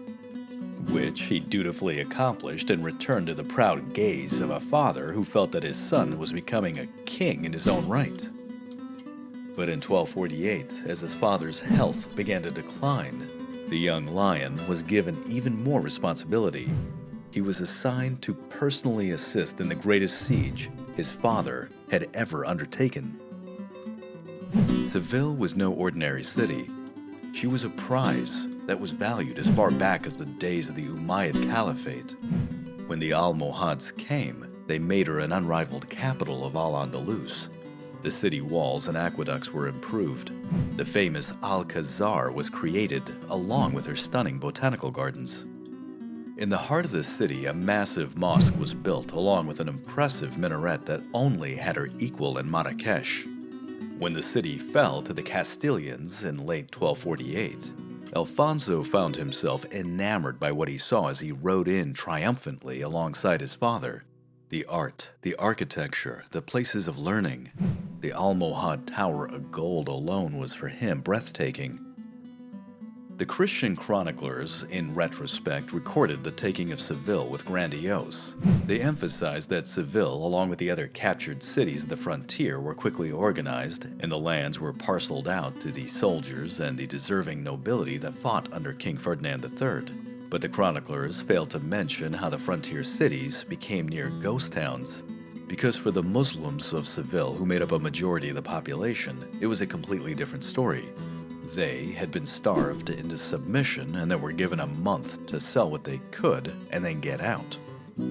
which he dutifully accomplished and returned to the proud gaze of a father who felt that his son was becoming a king in his own right. But in 1248, as his father's health began to decline, the young lion was given even more responsibility. He was assigned to personally assist in the greatest siege his father had ever undertaken. Seville was no ordinary city. She was a prize that was valued as far back as the days of the Umayyad Caliphate. When the Almohads came, they made her an unrivaled capital of Al-Andalus. The city walls and aqueducts were improved. The famous Alcazar was created, along with her stunning botanical gardens. In the heart of the city, a massive mosque was built, along with an impressive minaret that only had her equal in Marrakesh. When the city fell to the Castilians in late 1248, Alfonso found himself enamored by what he saw as he rode in triumphantly alongside his father. The art, the architecture, the places of learning. The Almohad Tower of Gold alone was for him breathtaking. The Christian chroniclers, in retrospect, recorded the taking of Seville with grandiose. They emphasized that Seville, along with the other captured cities of the frontier, were quickly organized, and the lands were parceled out to the soldiers and the deserving nobility that fought under King Ferdinand III. But the chroniclers failed to mention how the frontier cities became near ghost towns. Because for the Muslims of Seville, who made up a majority of the population, it was a completely different story. They had been starved into submission and then were given a month to sell what they could and then get out.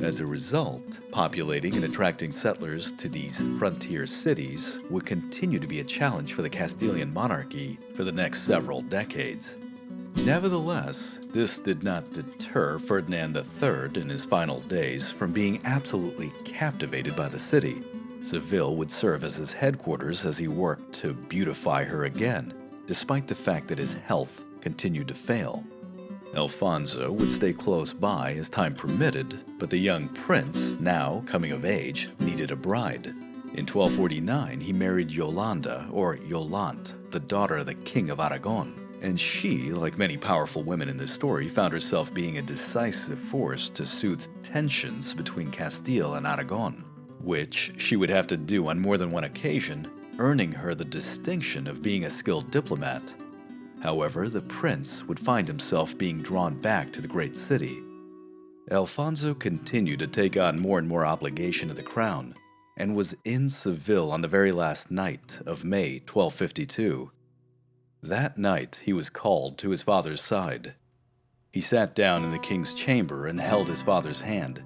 As a result, populating and attracting settlers to these frontier cities would continue to be a challenge for the Castilian monarchy for the next several decades. Nevertheless, this did not deter Ferdinand III in his final days from being absolutely captivated by the city. Seville would serve as his headquarters as he worked to beautify her again, despite the fact that his health continued to fail. Alfonso would stay close by as time permitted, but the young prince, now coming of age, needed a bride. In 1249, he married Yolanda, or Yolante, the daughter of the King of Aragon. And she, like many powerful women in this story, found herself being a decisive force to soothe tensions between Castile and Aragon, which she would have to do on more than one occasion, earning her the distinction of being a skilled diplomat. However, the prince would find himself being drawn back to the great city. Alfonso continued to take on more and more obligation to the crown, and was in Seville on the very last night of May 1252. That night, he was called to his father's side. He sat down in the king's chamber and held his father's hand.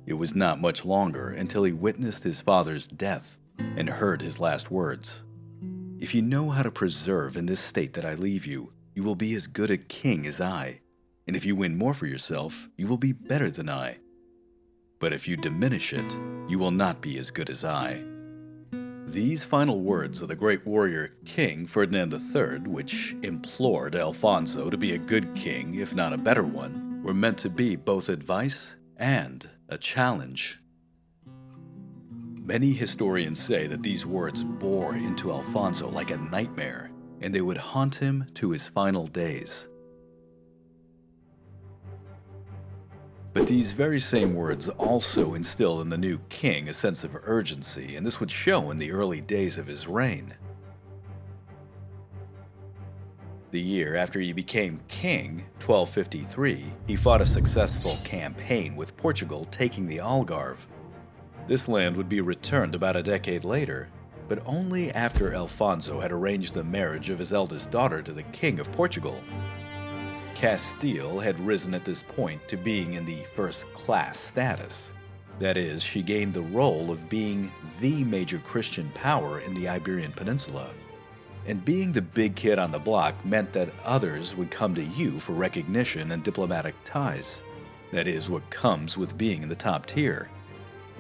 It was not much longer until he witnessed his father's death and heard his last words. "If you know how to preserve in this state that I leave you, you will be as good a king as I, and if you win more for yourself, you will be better than I. But if you diminish it, you will not be as good as I." These final words of the great warrior King Ferdinand III, which implored Alfonso to be a good king, if not a better one, were meant to be both advice and a challenge. Many historians say that these words bore into Alfonso like a nightmare, and they would haunt him to his final days. But these very same words also instill in the new king a sense of urgency, and this would show in the early days of his reign. The year after he became king, 1253, he fought a successful campaign with Portugal taking the Algarve. This land would be returned about a decade later, but only after Alfonso had arranged the marriage of his eldest daughter to the King of Portugal. Castile had risen at this point to being in the first-class status. That is, she gained the role of being the major Christian power in the Iberian Peninsula. And being the big kid on the block meant that others would come to you for recognition and diplomatic ties. That is what comes with being in the top tier.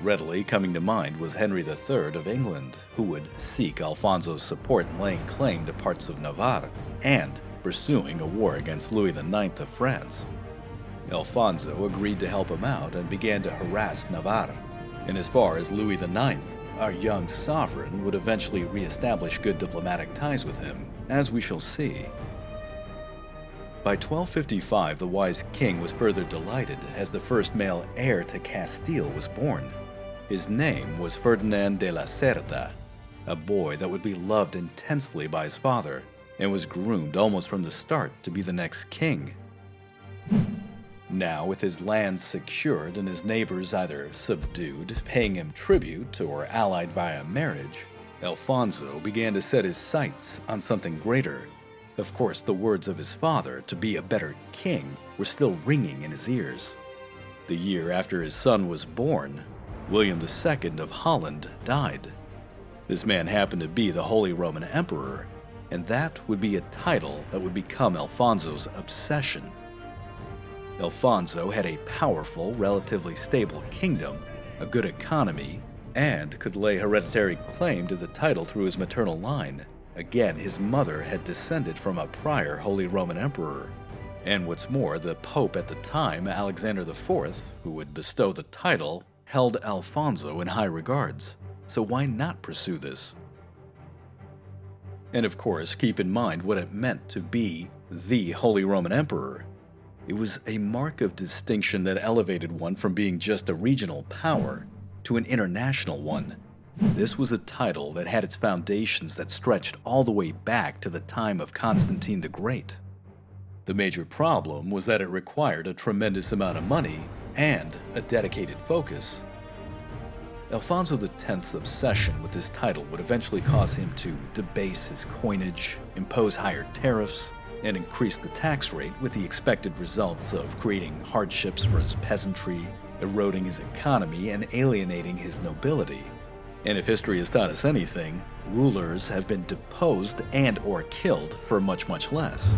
Readily coming to mind was Henry III of England, who would seek Alfonso's support in laying claim to parts of Navarre and pursuing a war against Louis IX of France. Alfonso agreed to help him out and began to harass Navarre. And as far as Louis IX, our young sovereign would eventually re-establish good diplomatic ties with him, as we shall see. By 1255, the wise king was further delighted as the first male heir to Castile was born. His name was Ferdinand de la Cerda, a boy that would be loved intensely by his father and was groomed almost from the start to be the next king. Now, with his lands secured and his neighbors either subdued, paying him tribute, or allied via marriage, Alfonso began to set his sights on something greater. Of course, the words of his father to be a better king were still ringing in his ears. The year after his son was born, William II of Holland died. This man happened to be the Holy Roman Emperor, and that would be a title that would become Alfonso's obsession. Alfonso had a powerful, relatively stable kingdom, a good economy, and could lay hereditary claim to the title through his maternal line. Again, his mother had descended from a prior Holy Roman Emperor. And what's more, the Pope at the time, Alexander IV, who would bestow the title, held Alfonso in high regards. So why not pursue this? And of course, keep in mind what it meant to be the Holy Roman Emperor. It was a mark of distinction that elevated one from being just a regional power to an international one. This was a title that had its foundations that stretched all the way back to the time of Constantine the Great. The major problem was that it required a tremendous amount of money and a dedicated focus. Alfonso X's obsession with this title would eventually cause him to debase his coinage, impose higher tariffs, and increase the tax rate, with the expected results of creating hardships for his peasantry, eroding his economy, and alienating his nobility. And if history has taught us anything, rulers have been deposed and/or killed for much, much less.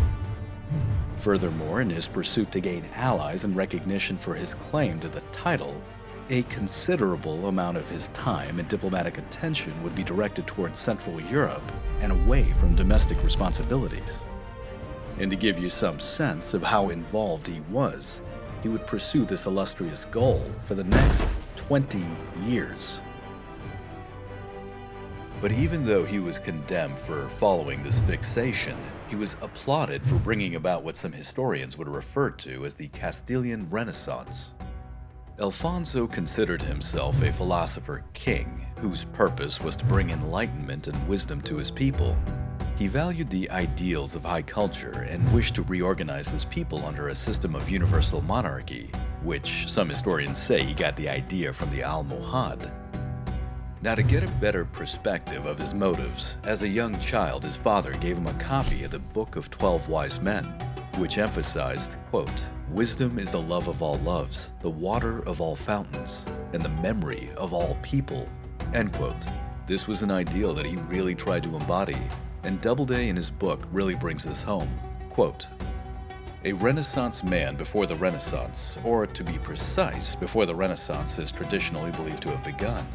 Furthermore, in his pursuit to gain allies and recognition for his claim to the title, a considerable amount of his time and diplomatic attention would be directed towards Central Europe and away from domestic responsibilities. And to give you some sense of how involved he would pursue this illustrious goal for the next 20 years. But even though he was condemned for following this fixation, he was applauded for bringing about what some historians would refer to as the Castilian Renaissance. Alfonso considered himself a philosopher king whose purpose was to bring enlightenment and wisdom to his people. He valued the ideals of high culture and wished to reorganize his people under a system of universal monarchy, which some historians say he got the idea from the Almohad. Now, to get a better perspective of his motives, as a young child his father gave him a copy of the Book of 12 Wise Men, which emphasized, quote, "Wisdom is the love of all loves, the water of all fountains, and the memory of all people," end quote. This was an ideal that he really tried to embody, and Doubleday in his book really brings this home. Quote, "A Renaissance man before the Renaissance, or to be precise, before the Renaissance is traditionally believed to have begun,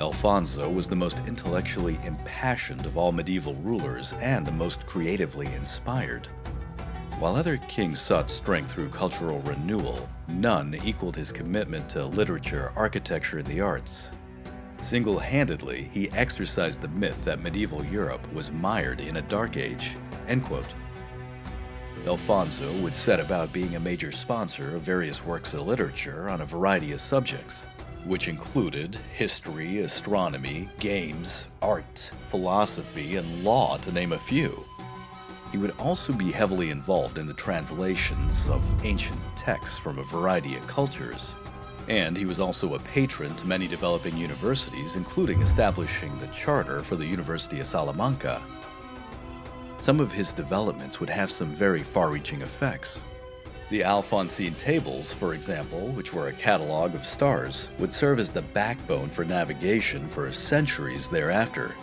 Alfonso was the most intellectually impassioned of all medieval rulers and the most creatively inspired. While other kings sought strength through cultural renewal, none equaled his commitment to literature, architecture, and the arts. Single-handedly, he exorcised the myth that medieval Europe was mired in a dark age," end quote. Alfonso would set about being a major sponsor of various works of literature on a variety of subjects, which included history, astronomy, games, art, philosophy, and law, to name a few. He would also be heavily involved in the translations of ancient texts from a variety of cultures. And he was also a patron to many developing universities, including establishing the charter for the University of Salamanca. Some of his developments would have some very far-reaching effects. The Alphonsine tables, for example, which were a catalog of stars, would serve as the backbone for navigation for centuries thereafter.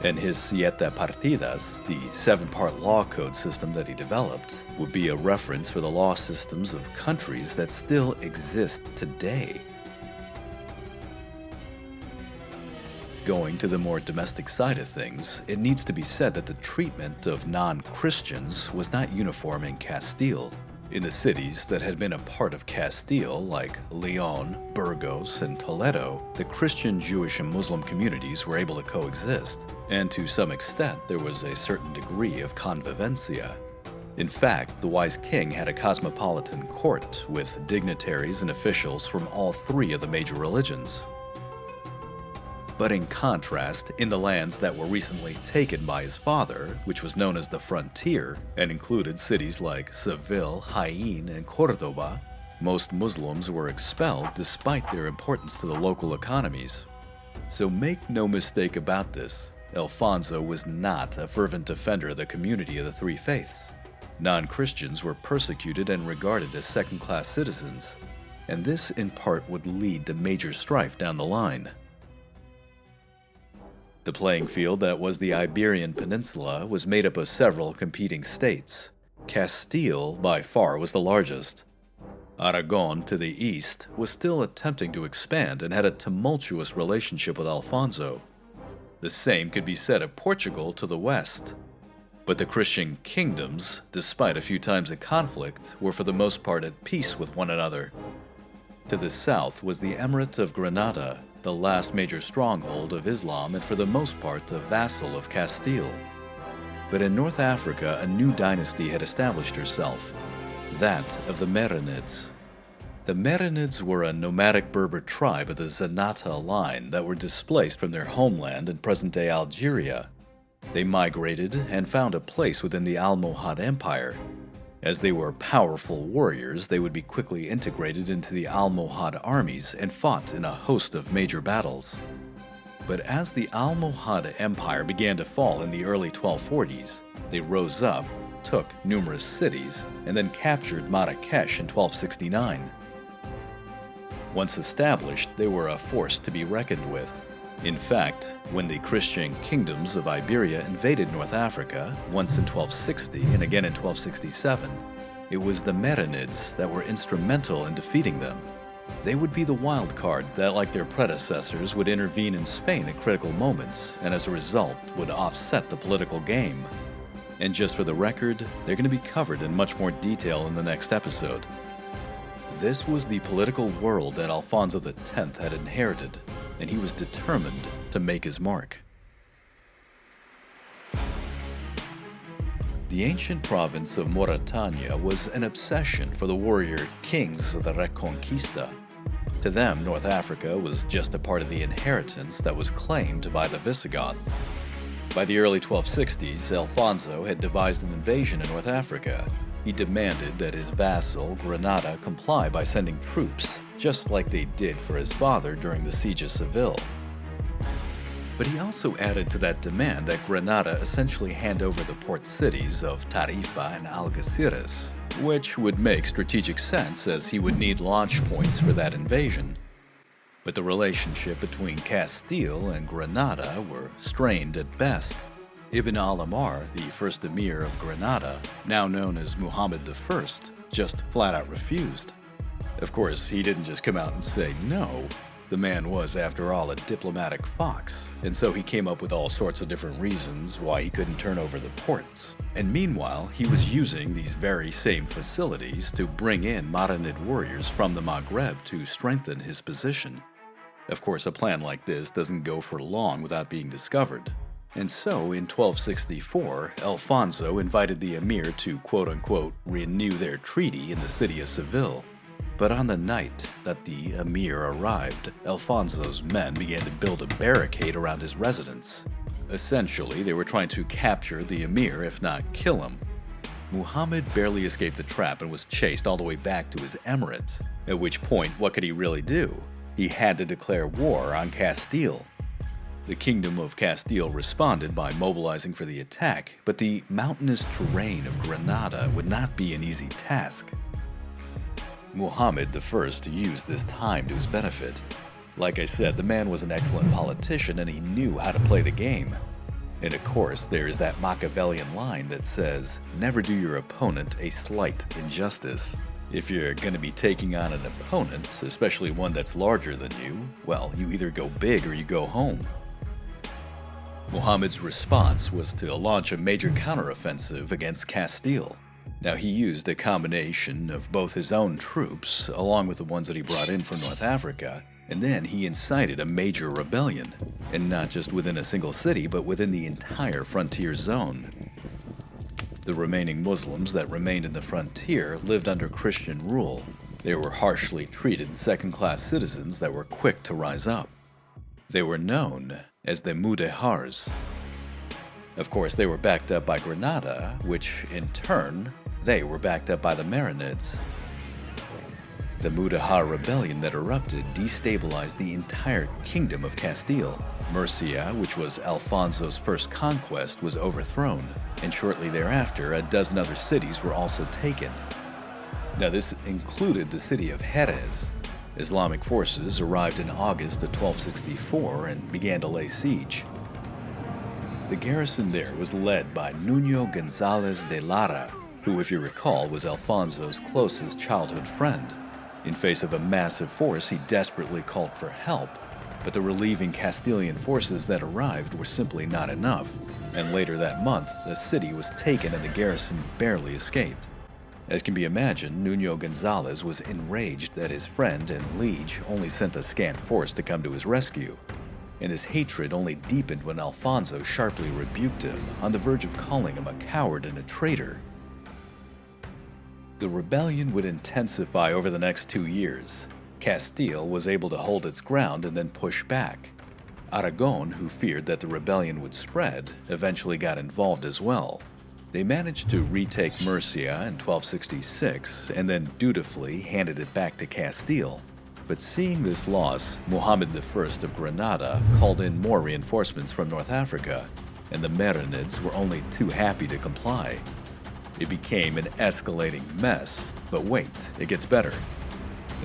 And his Siete Partidas, the 7-part law code system that he developed, would be a reference for the law systems of countries that still exist today. Going to the more domestic side of things, it needs to be said that the treatment of non-Christians was not uniform in Castile. In the cities that had been a part of Castile, like Leon, Burgos, and Toledo, the Christian, Jewish, and Muslim communities were able to coexist, and to some extent there was a certain degree of convivencia. In fact, the wise king had a cosmopolitan court with dignitaries and officials from all three of the major religions. But in contrast, in the lands that were recently taken by his father, which was known as the frontier, and included cities like Seville, Jaén, and Córdoba, most Muslims were expelled despite their importance to the local economies. So make no mistake about this, Alfonso was not a fervent defender of the community of the three faiths. Non-Christians were persecuted and regarded as second-class citizens, and this in part would lead to major strife down the line. The playing field that was the Iberian Peninsula was made up of several competing states. Castile, by far, was the largest. Aragon, to the east, was still attempting to expand and had a tumultuous relationship with Alfonso. The same could be said of Portugal to the west. But the Christian kingdoms, despite a few times of conflict, were for the most part at peace with one another. To the south was the Emirate of Granada, the last major stronghold of Islam and for the most part a vassal of Castile. But in North Africa, a new dynasty had established herself, that of the Marinids. The Marinids were a nomadic Berber tribe of the Zenata line that were displaced from their homeland in present-day Algeria. They migrated and found a place within the Almohad Empire. As they were powerful warriors, they would be quickly integrated into the Almohad armies and fought in a host of major battles. But as the Almohad Empire began to fall in the early 1240s, they rose up, took numerous cities, and then captured Marrakesh in 1269. Once established, they were a force to be reckoned with. In fact, when the Christian kingdoms of Iberia invaded North Africa, once in 1260 and again in 1267, it was the Marinids that were instrumental in defeating them. They would be the wild card that, like their predecessors, would intervene in Spain at critical moments, and as a result would offset the political game. And just for the record, they're going to be covered in much more detail in the next episode. This was the political world that Alfonso X had inherited, and he was determined to make his mark. The ancient province of Mauritania was an obsession for the warrior kings of the Reconquista. To them, North Africa was just a part of the inheritance that was claimed by the Visigoth. By the early 1260s, Alfonso had devised an invasion in North Africa. He demanded that his vassal, Granada, comply by sending troops, just like they did for his father during the siege of Seville. But he also added to that demand that Granada essentially hand over the port cities of Tarifa and Algeciras, which would make strategic sense as he would need launch points for that invasion. But the relationship between Castile and Granada were strained at best. Ibn al-Amar, the first emir of Granada, now known as Muhammad I, just flat out refused. Of course, he didn't just come out and say no. The man was, after all, a diplomatic fox, and so he came up with all sorts of different reasons why he couldn't turn over the ports. And meanwhile, he was using these very same facilities to bring in Marinid warriors from the Maghreb to strengthen his position. Of course, a plan like this doesn't go for long without being discovered. And so, in 1264, Alfonso invited the emir to quote-unquote renew their treaty in the city of Seville. But on the night that the emir arrived, Alfonso's men began to build a barricade around his residence. Essentially, they were trying to capture the emir, if not kill him. Muhammad barely escaped the trap and was chased all the way back to his emirate, at which point, what could he really do? He had to declare war on Castile. The Kingdom of Castile responded by mobilizing for the attack, but the mountainous terrain of Granada would not be an easy task. Muhammad I used this time to his benefit. Like I said, the man was an excellent politician and he knew how to play the game. And of course, there is that Machiavellian line that says, never do your opponent a slight injustice. If you're going to be taking on an opponent, especially one that's larger than you, well, you either go big or you go home. Muhammad's response was to launch a major counteroffensive against Castile. Now, he used a combination of both his own troops, along with the ones that he brought in from North Africa, and then he incited a major rebellion, and not just within a single city, but within the entire frontier zone. The remaining Muslims that remained in the frontier lived under Christian rule. They were harshly treated second-class citizens that were quick to rise up. They were known as the Mudehars. Of course, they were backed up by Granada, which, in turn, they were backed up by the Marinids. The Mudehar rebellion that erupted destabilized the entire kingdom of Castile. Murcia, which was Alfonso's first conquest, was overthrown, and shortly thereafter, a dozen other cities were also taken. Now, this included the city of Jerez. Islamic forces arrived in August of 1264 and began to lay siege. The garrison there was led by Nuño González de Lara, who, if you recall, was Alfonso's closest childhood friend. In face of a massive force, he desperately called for help, but the relieving Castilian forces that arrived were simply not enough, and later that month, the city was taken and the garrison barely escaped. As can be imagined, Nuño González was enraged that his friend and liege only sent a scant force to come to his rescue. and his hatred only deepened when Alfonso sharply rebuked him, on the verge of calling him a coward and a traitor. The rebellion would intensify over the next 2 years. Castile was able to hold its ground and then push back. Aragon, who feared that the rebellion would spread, eventually got involved as well. They managed to retake Murcia in 1266 and then dutifully handed it back to Castile. But seeing this loss, Muhammad I of Granada called in more reinforcements from North Africa, and the Merinids were only too happy to comply. It became an escalating mess, but wait, it gets better.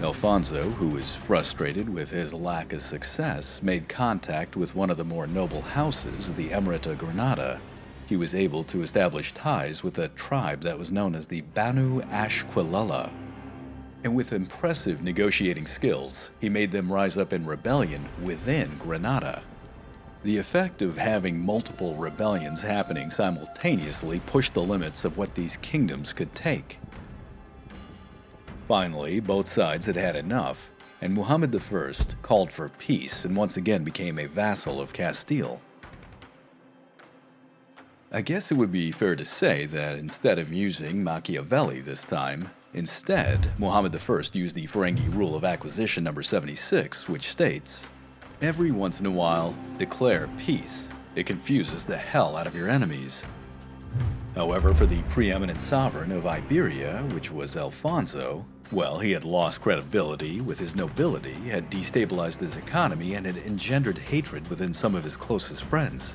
Alfonso, who was frustrated with his lack of success, made contact with one of the more noble houses of the Emirate of Granada. He was able to establish ties with a tribe that was known as the Banu Ashquilala. And with impressive negotiating skills, he made them rise up in rebellion within Granada. The effect of having multiple rebellions happening simultaneously pushed the limits of what these kingdoms could take. Finally, both sides had had enough, and Muhammad I called for peace and once again became a vassal of Castile. I guess it would be fair to say that instead of using Machiavelli this time, instead, Muhammad I used the Ferengi rule of acquisition number 76, which states, "Every once in a while, declare peace. It confuses the hell out of your enemies." However, for the preeminent sovereign of Iberia, which was Alfonso, well, he had lost credibility with his nobility, had destabilized his economy, and had engendered hatred within some of his closest friends.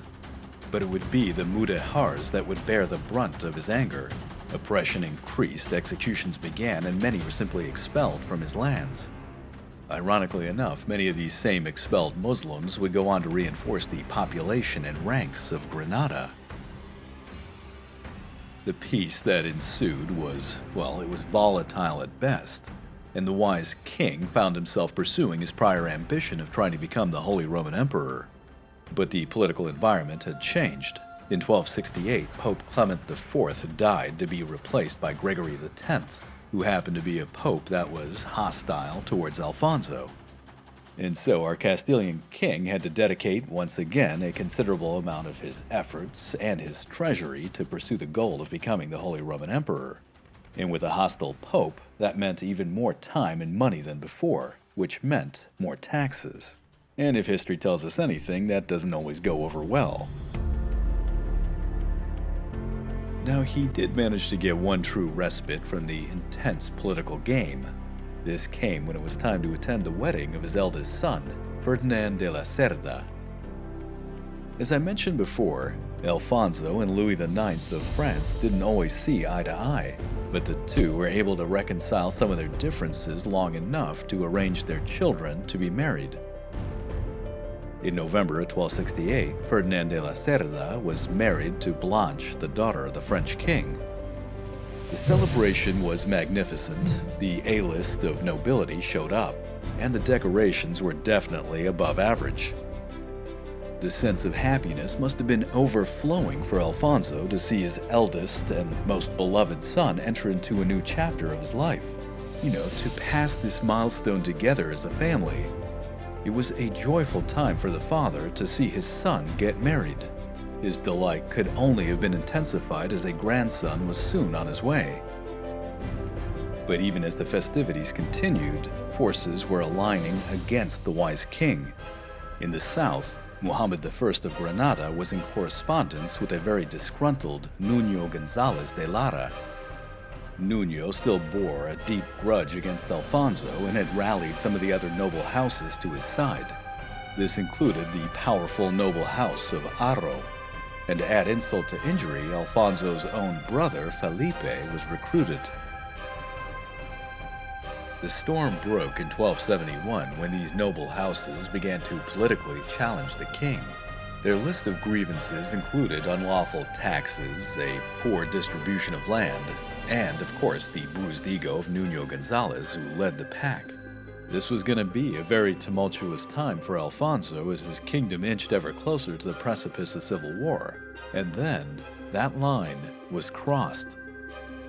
But it would be the Mudéjars that would bear the brunt of his anger. Oppression increased, executions began, and many were simply expelled from his lands. Ironically enough, many of these same expelled Muslims would go on to reinforce the population and ranks of Granada. The peace that ensued was, well, it was volatile at best, and the wise king found himself pursuing his prior ambition of trying to become the Holy Roman Emperor. But the political environment had changed. In 1268, Pope Clement IV died to be replaced by Gregory X, who happened to be a pope that was hostile towards Alfonso. And so our Castilian king had to dedicate once again a considerable amount of his efforts and his treasury to pursue the goal of becoming the Holy Roman Emperor. And with a hostile pope, that meant even more time and money than before, which meant more taxes. And if history tells us anything, that doesn't always go over well. Now, he did manage to get one true respite from the intense political game. This came when it was time to attend the wedding of his eldest son, Ferdinand de la Cerda. As I mentioned before, Alfonso and Louis IX of France didn't always see eye to eye, but the two were able to reconcile some of their differences long enough to arrange their children to be married. In November of 1268, Ferdinand de la Cerda was married to Blanche, the daughter of the French king. The celebration was magnificent. The A-list of nobility showed up, and the decorations were definitely above average. The sense of happiness must have been overflowing for Alfonso to see his eldest and most beloved son enter into a new chapter of his life. To pass this milestone together as a family. It was a joyful time for the father to see his son get married. His delight could only have been intensified as a grandson was soon on his way. But even as the festivities continued, forces were aligning against the wise king. In the south, Muhammad I of Granada was in correspondence with a very disgruntled Nuño González de Lara. Nuño still bore a deep grudge against Alfonso and had rallied some of the other noble houses to his side. This included the powerful noble house of Haro. And to add insult to injury, Alfonso's own brother, Felipe, was recruited. The storm broke in 1271 when these noble houses began to politically challenge the king. Their list of grievances included unlawful taxes, a poor distribution of land, and, of course, the bruised ego of Nuño González, who led the pack. This was going to be a very tumultuous time for Alfonso as his kingdom inched ever closer to the precipice of civil war. And then, that line was crossed.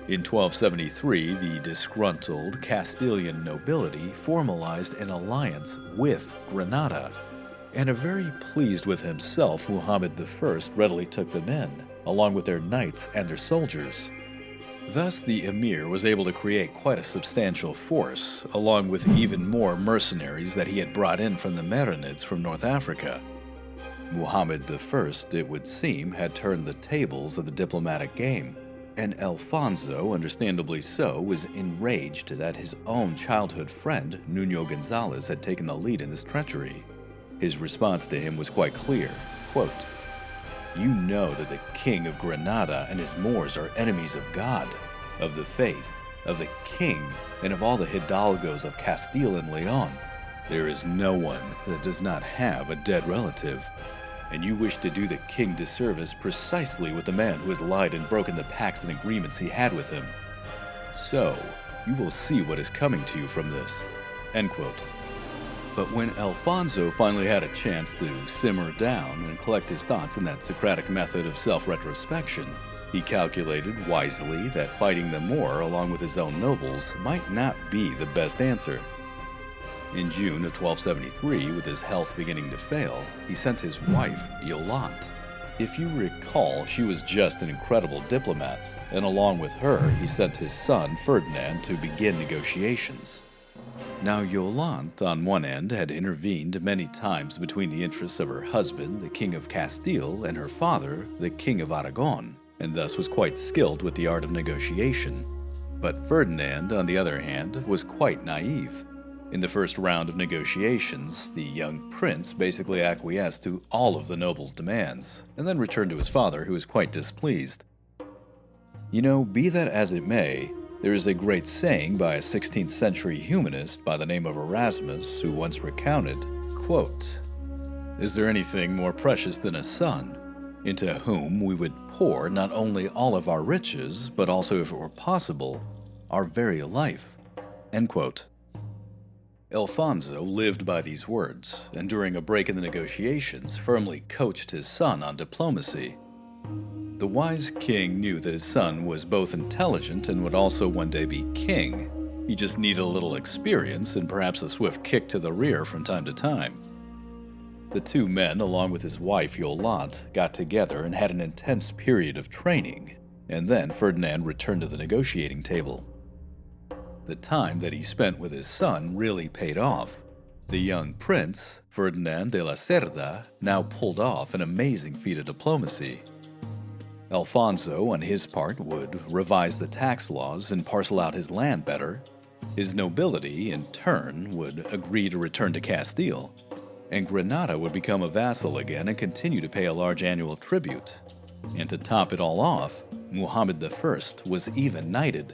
In 1273, the disgruntled Castilian nobility formalized an alliance with Granada. And a very pleased with himself Muhammad I readily took them in, along with their knights and their soldiers. Thus, the emir was able to create quite a substantial force, along with even more mercenaries that he had brought in from the Marinids from North Africa. Muhammad I, it would seem, had turned the tables of the diplomatic game, and Alfonso, understandably so, was enraged that his own childhood friend, Nuno Gonzalez, had taken the lead in this treachery. His response to him was quite clear, quote, "You know that the king of Granada and his Moors are enemies of God, of the faith, of the king, and of all the hidalgos of Castile and Leon. There is no one that does not have a dead relative, and you wish to do the king disservice precisely with the man who has lied and broken the pacts and agreements he had with him. So, you will see what is coming to you from this." End quote. But when Alfonso finally had a chance to simmer down and collect his thoughts in that Socratic method of self-retrospection, he calculated wisely that fighting the Moor along with his own nobles might not be the best answer. In June of 1273, with his health beginning to fail, he sent his wife, Yolande. If you recall, she was just an incredible diplomat, and along with her, he sent his son, Ferdinand, to begin negotiations. Now, Yolande, on one end, had intervened many times between the interests of her husband, the King of Castile, and her father, the King of Aragon, and thus was quite skilled with the art of negotiation. But Ferdinand, on the other hand, was quite naive. In the first round of negotiations, the young prince basically acquiesced to all of the nobles' demands, and then returned to his father, who was quite displeased. You know, be that as it may, there is a great saying by a 16th century humanist by the name of Erasmus, who once recounted, quote, "Is there anything more precious than a son, into whom we would pour not only all of our riches, but also, if it were possible, our very life?" End quote. Alfonso lived by these words, and during a break in the negotiations, firmly coached his son on diplomacy. The wise king knew that his son was both intelligent and would also one day be king. He just needed a little experience and perhaps a swift kick to the rear from time to time. The two men, along with his wife Yolande, got together and had an intense period of training, and then Ferdinand returned to the negotiating table. The time that he spent with his son really paid off. The young prince, Ferdinand de la Cerda, now pulled off an amazing feat of diplomacy. Alfonso, on his part, would revise the tax laws and parcel out his land better. His nobility, in turn, would agree to return to Castile, and Granada would become a vassal again and continue to pay a large annual tribute. And to top it all off, Muhammad I was even knighted.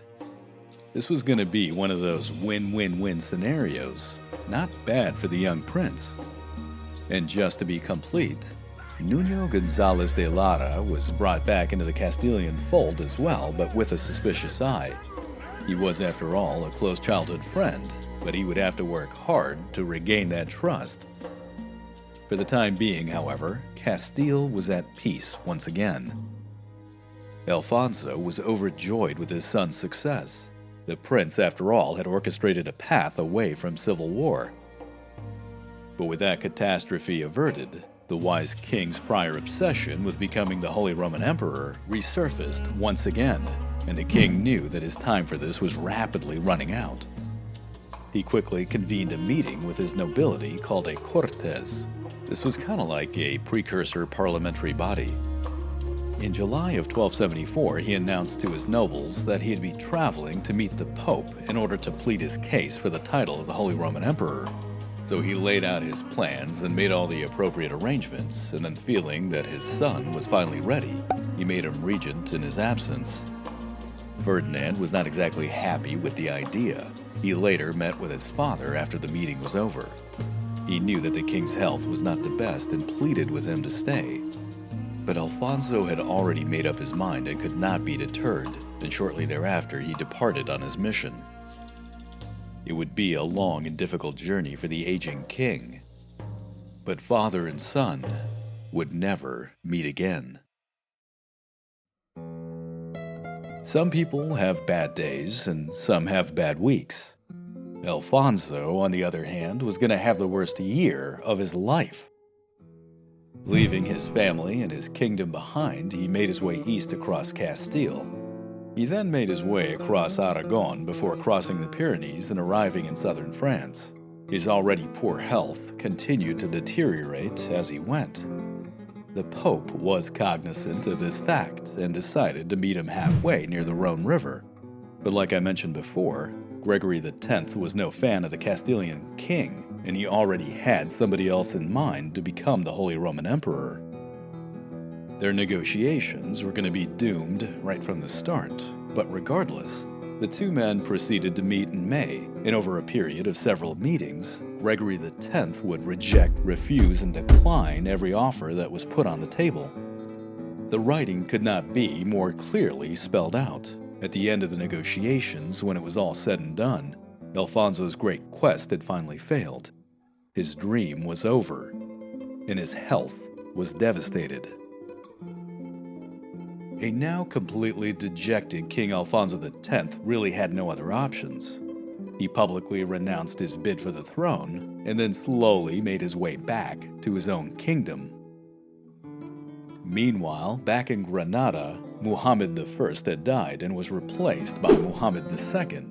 This was going to be one of those win-win-win scenarios. Not bad for the young prince. And just to be complete, Nuno Gonzalez de Lara was brought back into the Castilian fold as well, but with a suspicious eye. He was, after all, a close childhood friend, but he would have to work hard to regain that trust. For the time being, however, Castile was at peace once again. Alfonso was overjoyed with his son's success. The prince, after all, had orchestrated a path away from civil war. But with that catastrophe averted, the wise king's prior obsession with becoming the Holy Roman Emperor resurfaced once again, and the king knew that his time for this was rapidly running out. He quickly convened a meeting with his nobility called a Cortes. This was kind of like a precursor parliamentary body. In July of 1274, he announced to his nobles that he'd be traveling to meet the Pope in order to plead his case for the title of the Holy Roman Emperor. So he laid out his plans and made all the appropriate arrangements, and then feeling that his son was finally ready, he made him regent in his absence. Ferdinand was not exactly happy with the idea. He later met with his father after the meeting was over. He knew that the king's health was not the best and pleaded with him to stay. But Alfonso had already made up his mind and could not be deterred, and shortly thereafter he departed on his mission. It would be a long and difficult journey for the aging king, but father and son would never meet again. Some people have bad days and some have bad weeks. Alfonso, on the other hand, was going to have the worst year of his life. Leaving his family and his kingdom behind, he made his way east across Castile. He then made his way across Aragon before crossing the Pyrenees and arriving in southern France. His already poor health continued to deteriorate as he went. The Pope was cognizant of this fact and decided to meet him halfway near the Rhone River. But like I mentioned before, Gregory X was no fan of the Castilian king, and he already had somebody else in mind to become the Holy Roman Emperor. Their negotiations were going to be doomed right from the start, but regardless, the two men proceeded to meet in May, and over a period of several meetings, Gregory X would reject, refuse, and decline every offer that was put on the table. The writing could not be more clearly spelled out. At the end of the negotiations, when it was all said and done, Alfonso's great quest had finally failed. His dream was over, and his health was devastated. A now completely dejected King Alfonso X really had no other options. He publicly renounced his bid for the throne, and then slowly made his way back to his own kingdom. Meanwhile, back in Granada, Muhammad I had died and was replaced by Muhammad II.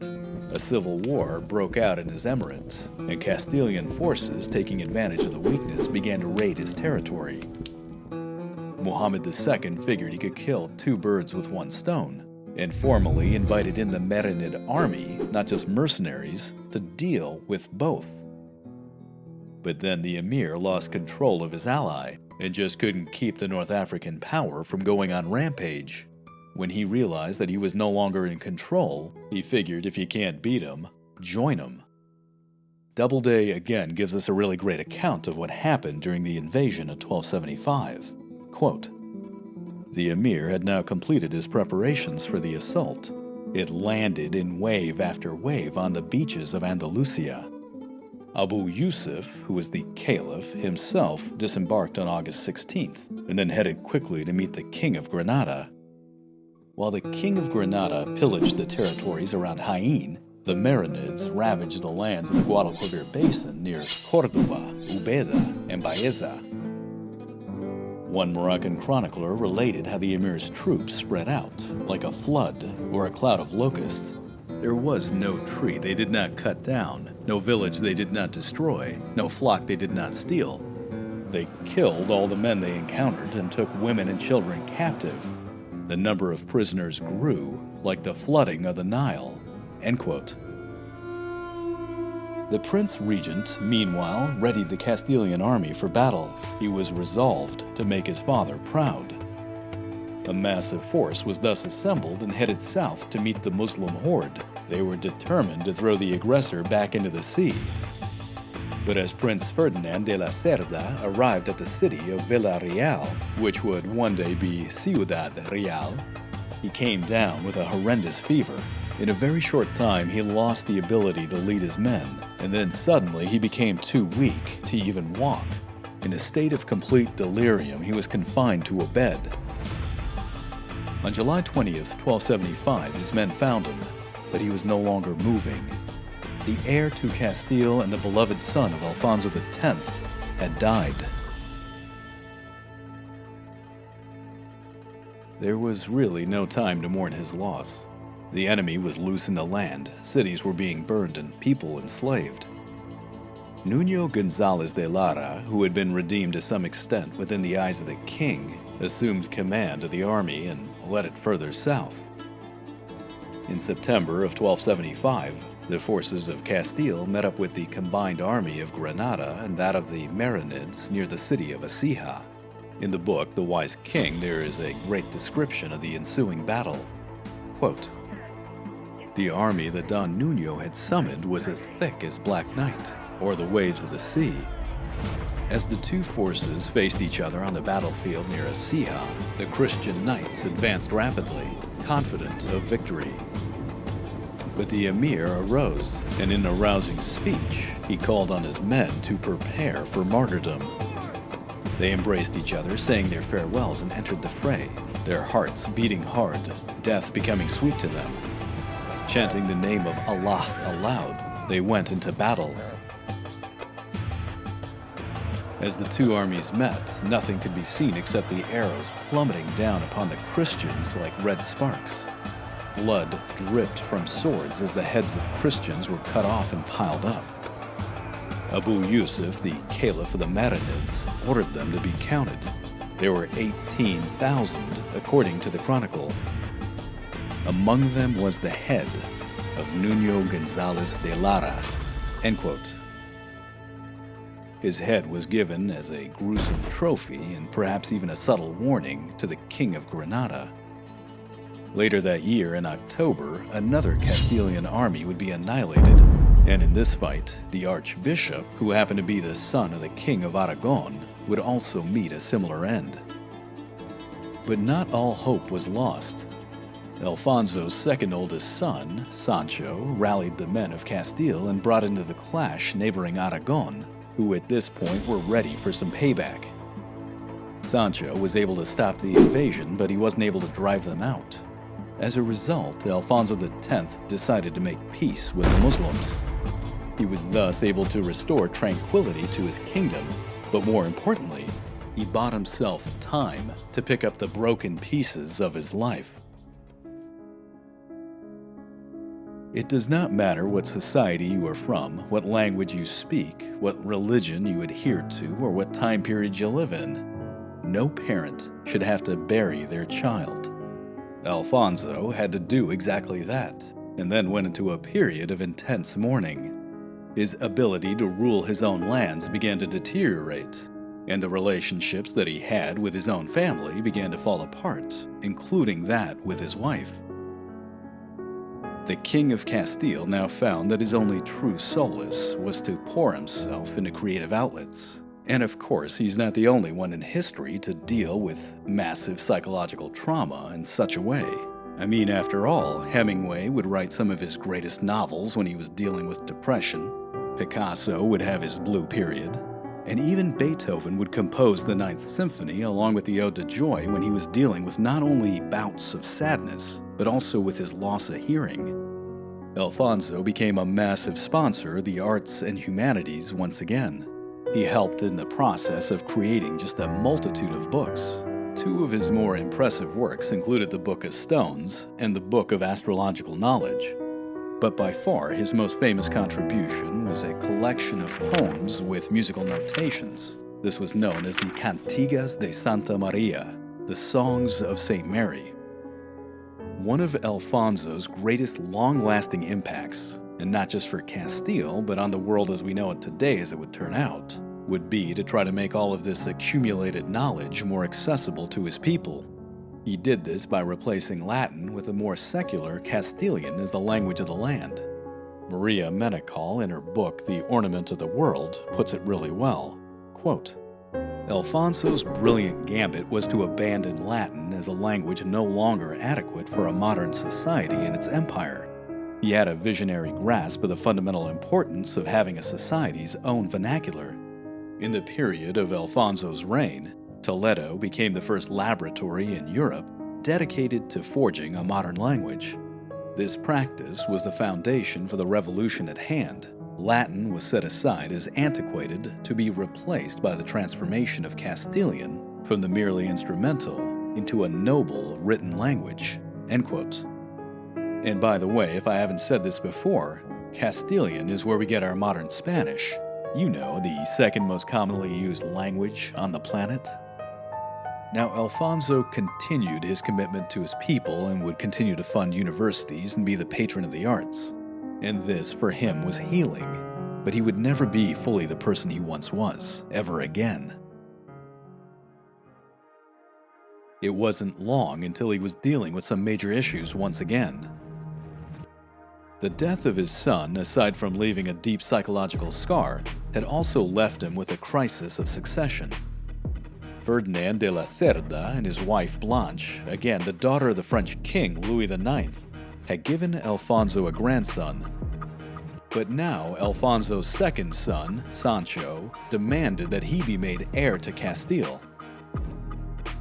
A civil war broke out in his emirate, and Castilian forces, taking advantage of the weakness, began to raid his territory. Muhammad II figured he could kill two birds with one stone, and formally invited in the Marinid army, not just mercenaries, to deal with both. But then the emir lost control of his ally, and just couldn't keep the North African power from going on rampage. When he realized that he was no longer in control, he figured if you can't beat him, join him. Doubleday again gives us a really great account of what happened during the invasion of 1275. Quote, "The emir had now completed his preparations for the assault. It landed in wave after wave on the beaches of Andalusia. Abu Yusuf, who was the caliph himself, disembarked on August 16th, and then headed quickly to meet the King of Granada. While the King of Granada pillaged the territories around Jaén, the Marinids ravaged the lands in the Guadalquivir Basin near Córdoba, Úbeda, and Baeza. One Moroccan chronicler related how the emir's troops spread out, like a flood or a cloud of locusts. There was no tree they did not cut down, no village they did not destroy, no flock they did not steal. They killed all the men they encountered and took women and children captive. The number of prisoners grew like the flooding of the Nile." End quote. The Prince Regent, meanwhile, readied the Castilian army for battle. He was resolved to make his father proud. A massive force was thus assembled and headed south to meet the Muslim horde. They were determined to throw the aggressor back into the sea. But as Prince Ferdinand de la Cerda arrived at the city of Villarreal, which would one day be Ciudad Real, he came down with a horrendous fever. In a very short time, he lost the ability to lead his men, and then suddenly he became too weak to even walk. In a state of complete delirium, he was confined to a bed. On July 20th, 1275, his men found him, but he was no longer moving. The heir to Castile and the beloved son of Alfonso X had died. There was really no time to mourn his loss. The enemy was loose in the land, cities were being burned and people enslaved. Nuño González de Lara, who had been redeemed to some extent within the eyes of the king, assumed command of the army and led it further south. In September of 1275, the forces of Castile met up with the combined army of Granada and that of the Marinids near the city of Écija. In the book, The Wise King, there is a great description of the ensuing battle. Quote, "The army that Don Nuño had summoned was as thick as black night, or the waves of the sea. As the two forces faced each other on the battlefield near Écija, the Christian knights advanced rapidly, confident of victory. But the emir arose, and in a rousing speech, he called on his men to prepare for martyrdom. They embraced each other, saying their farewells, and entered the fray, their hearts beating hard, death becoming sweet to them. Chanting the name of Allah aloud, they went into battle. As the two armies met, nothing could be seen except the arrows plummeting down upon the Christians like red sparks. Blood dripped from swords as the heads of Christians were cut off and piled up. Abu Yusuf, the Caliph of the Marinids, ordered them to be counted. There were 18,000, according to the Chronicle. Among them was the head of Nuño González de Lara. End quote. His head was given as a gruesome trophy and perhaps even a subtle warning to the King of Granada. Later that year, in October, another Castilian army would be annihilated, and in this fight, the Archbishop, who happened to be the son of the King of Aragon, would also meet a similar end. But not all hope was lost. Alfonso's second oldest son, Sancho, rallied the men of Castile and brought into the clash neighboring Aragon, who at this point were ready for some payback. Sancho was able to stop the invasion, but he wasn't able to drive them out. As a result, Alfonso X decided to make peace with the Muslims. He was thus able to restore tranquility to his kingdom, but more importantly, he bought himself time to pick up the broken pieces of his life. It does not matter what society you are from, what language you speak, what religion you adhere to, or what time period you live in. No parent should have to bury their child. Alfonso had to do exactly that, and then went into a period of intense mourning. His ability to rule his own lands began to deteriorate, and the relationships that he had with his own family began to fall apart, including that with his wife. The King of Castile now found that his only true solace was to pour himself into creative outlets. And of course, he's not the only one in history to deal with massive psychological trauma in such a way. I mean, after all, Hemingway would write some of his greatest novels when he was dealing with depression. Picasso would have his blue period. And even Beethoven would compose the Ninth Symphony along with the Ode to Joy when he was dealing with not only bouts of sadness, but also with his loss of hearing. Alfonso became a massive sponsor of the arts and humanities once again. He helped in the process of creating just a multitude of books. Two of his more impressive works included the Book of Stones and the Book of Astrological Knowledge. But by far, his most famous contribution was a collection of poems with musical notations. This was known as the Cantigas de Santa Maria, the Songs of St. Mary. One of Alfonso's greatest long-lasting impacts, and not just for Castile, but on the world as we know it today as it would turn out, would be to try to make all of this accumulated knowledge more accessible to his people. He did this by replacing Latin with a more secular Castilian as the language of the land. Maria Menachal, in her book The Ornament of the World, puts it really well. Quote, Alfonso's brilliant gambit was to abandon Latin as a language no longer adequate for a modern society and its empire. He had a visionary grasp of the fundamental importance of having a society's own vernacular. In the period of Alfonso's reign, Toledo became the first laboratory in Europe dedicated to forging a modern language. This practice was the foundation for the revolution at hand. Latin was set aside as antiquated to be replaced by the transformation of Castilian from the merely instrumental into a noble written language. End quote. And by the way, if I haven't said this before, Castilian is where we get our modern Spanish. You know, the second most commonly used language on the planet. Now, Alfonso continued his commitment to his people and would continue to fund universities and be the patron of the arts. And this, for him, was healing. But he would never be fully the person he once was, ever again. It wasn't long until he was dealing with some major issues once again. The death of his son, aside from leaving a deep psychological scar, had also left him with a crisis of succession. Ferdinand de la Cerda and his wife Blanche, again the daughter of the French king Louis IX, had given Alfonso a grandson. But now Alfonso's second son, Sancho, demanded that he be made heir to Castile.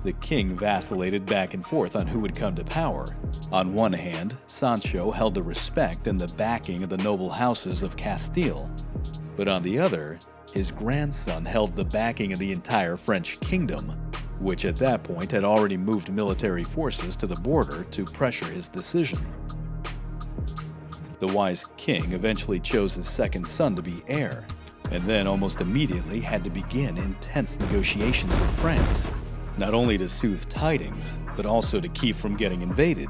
The king vacillated back and forth on who would come to power. On one hand, Sancho held the respect and the backing of the noble houses of Castile. But on the other, his grandson held the backing of the entire French kingdom, which at that point had already moved military forces to the border to pressure his decision. The wise king eventually chose his second son to be heir, and then almost immediately had to begin intense negotiations with France, not only to soothe tidings, but also to keep from getting invaded.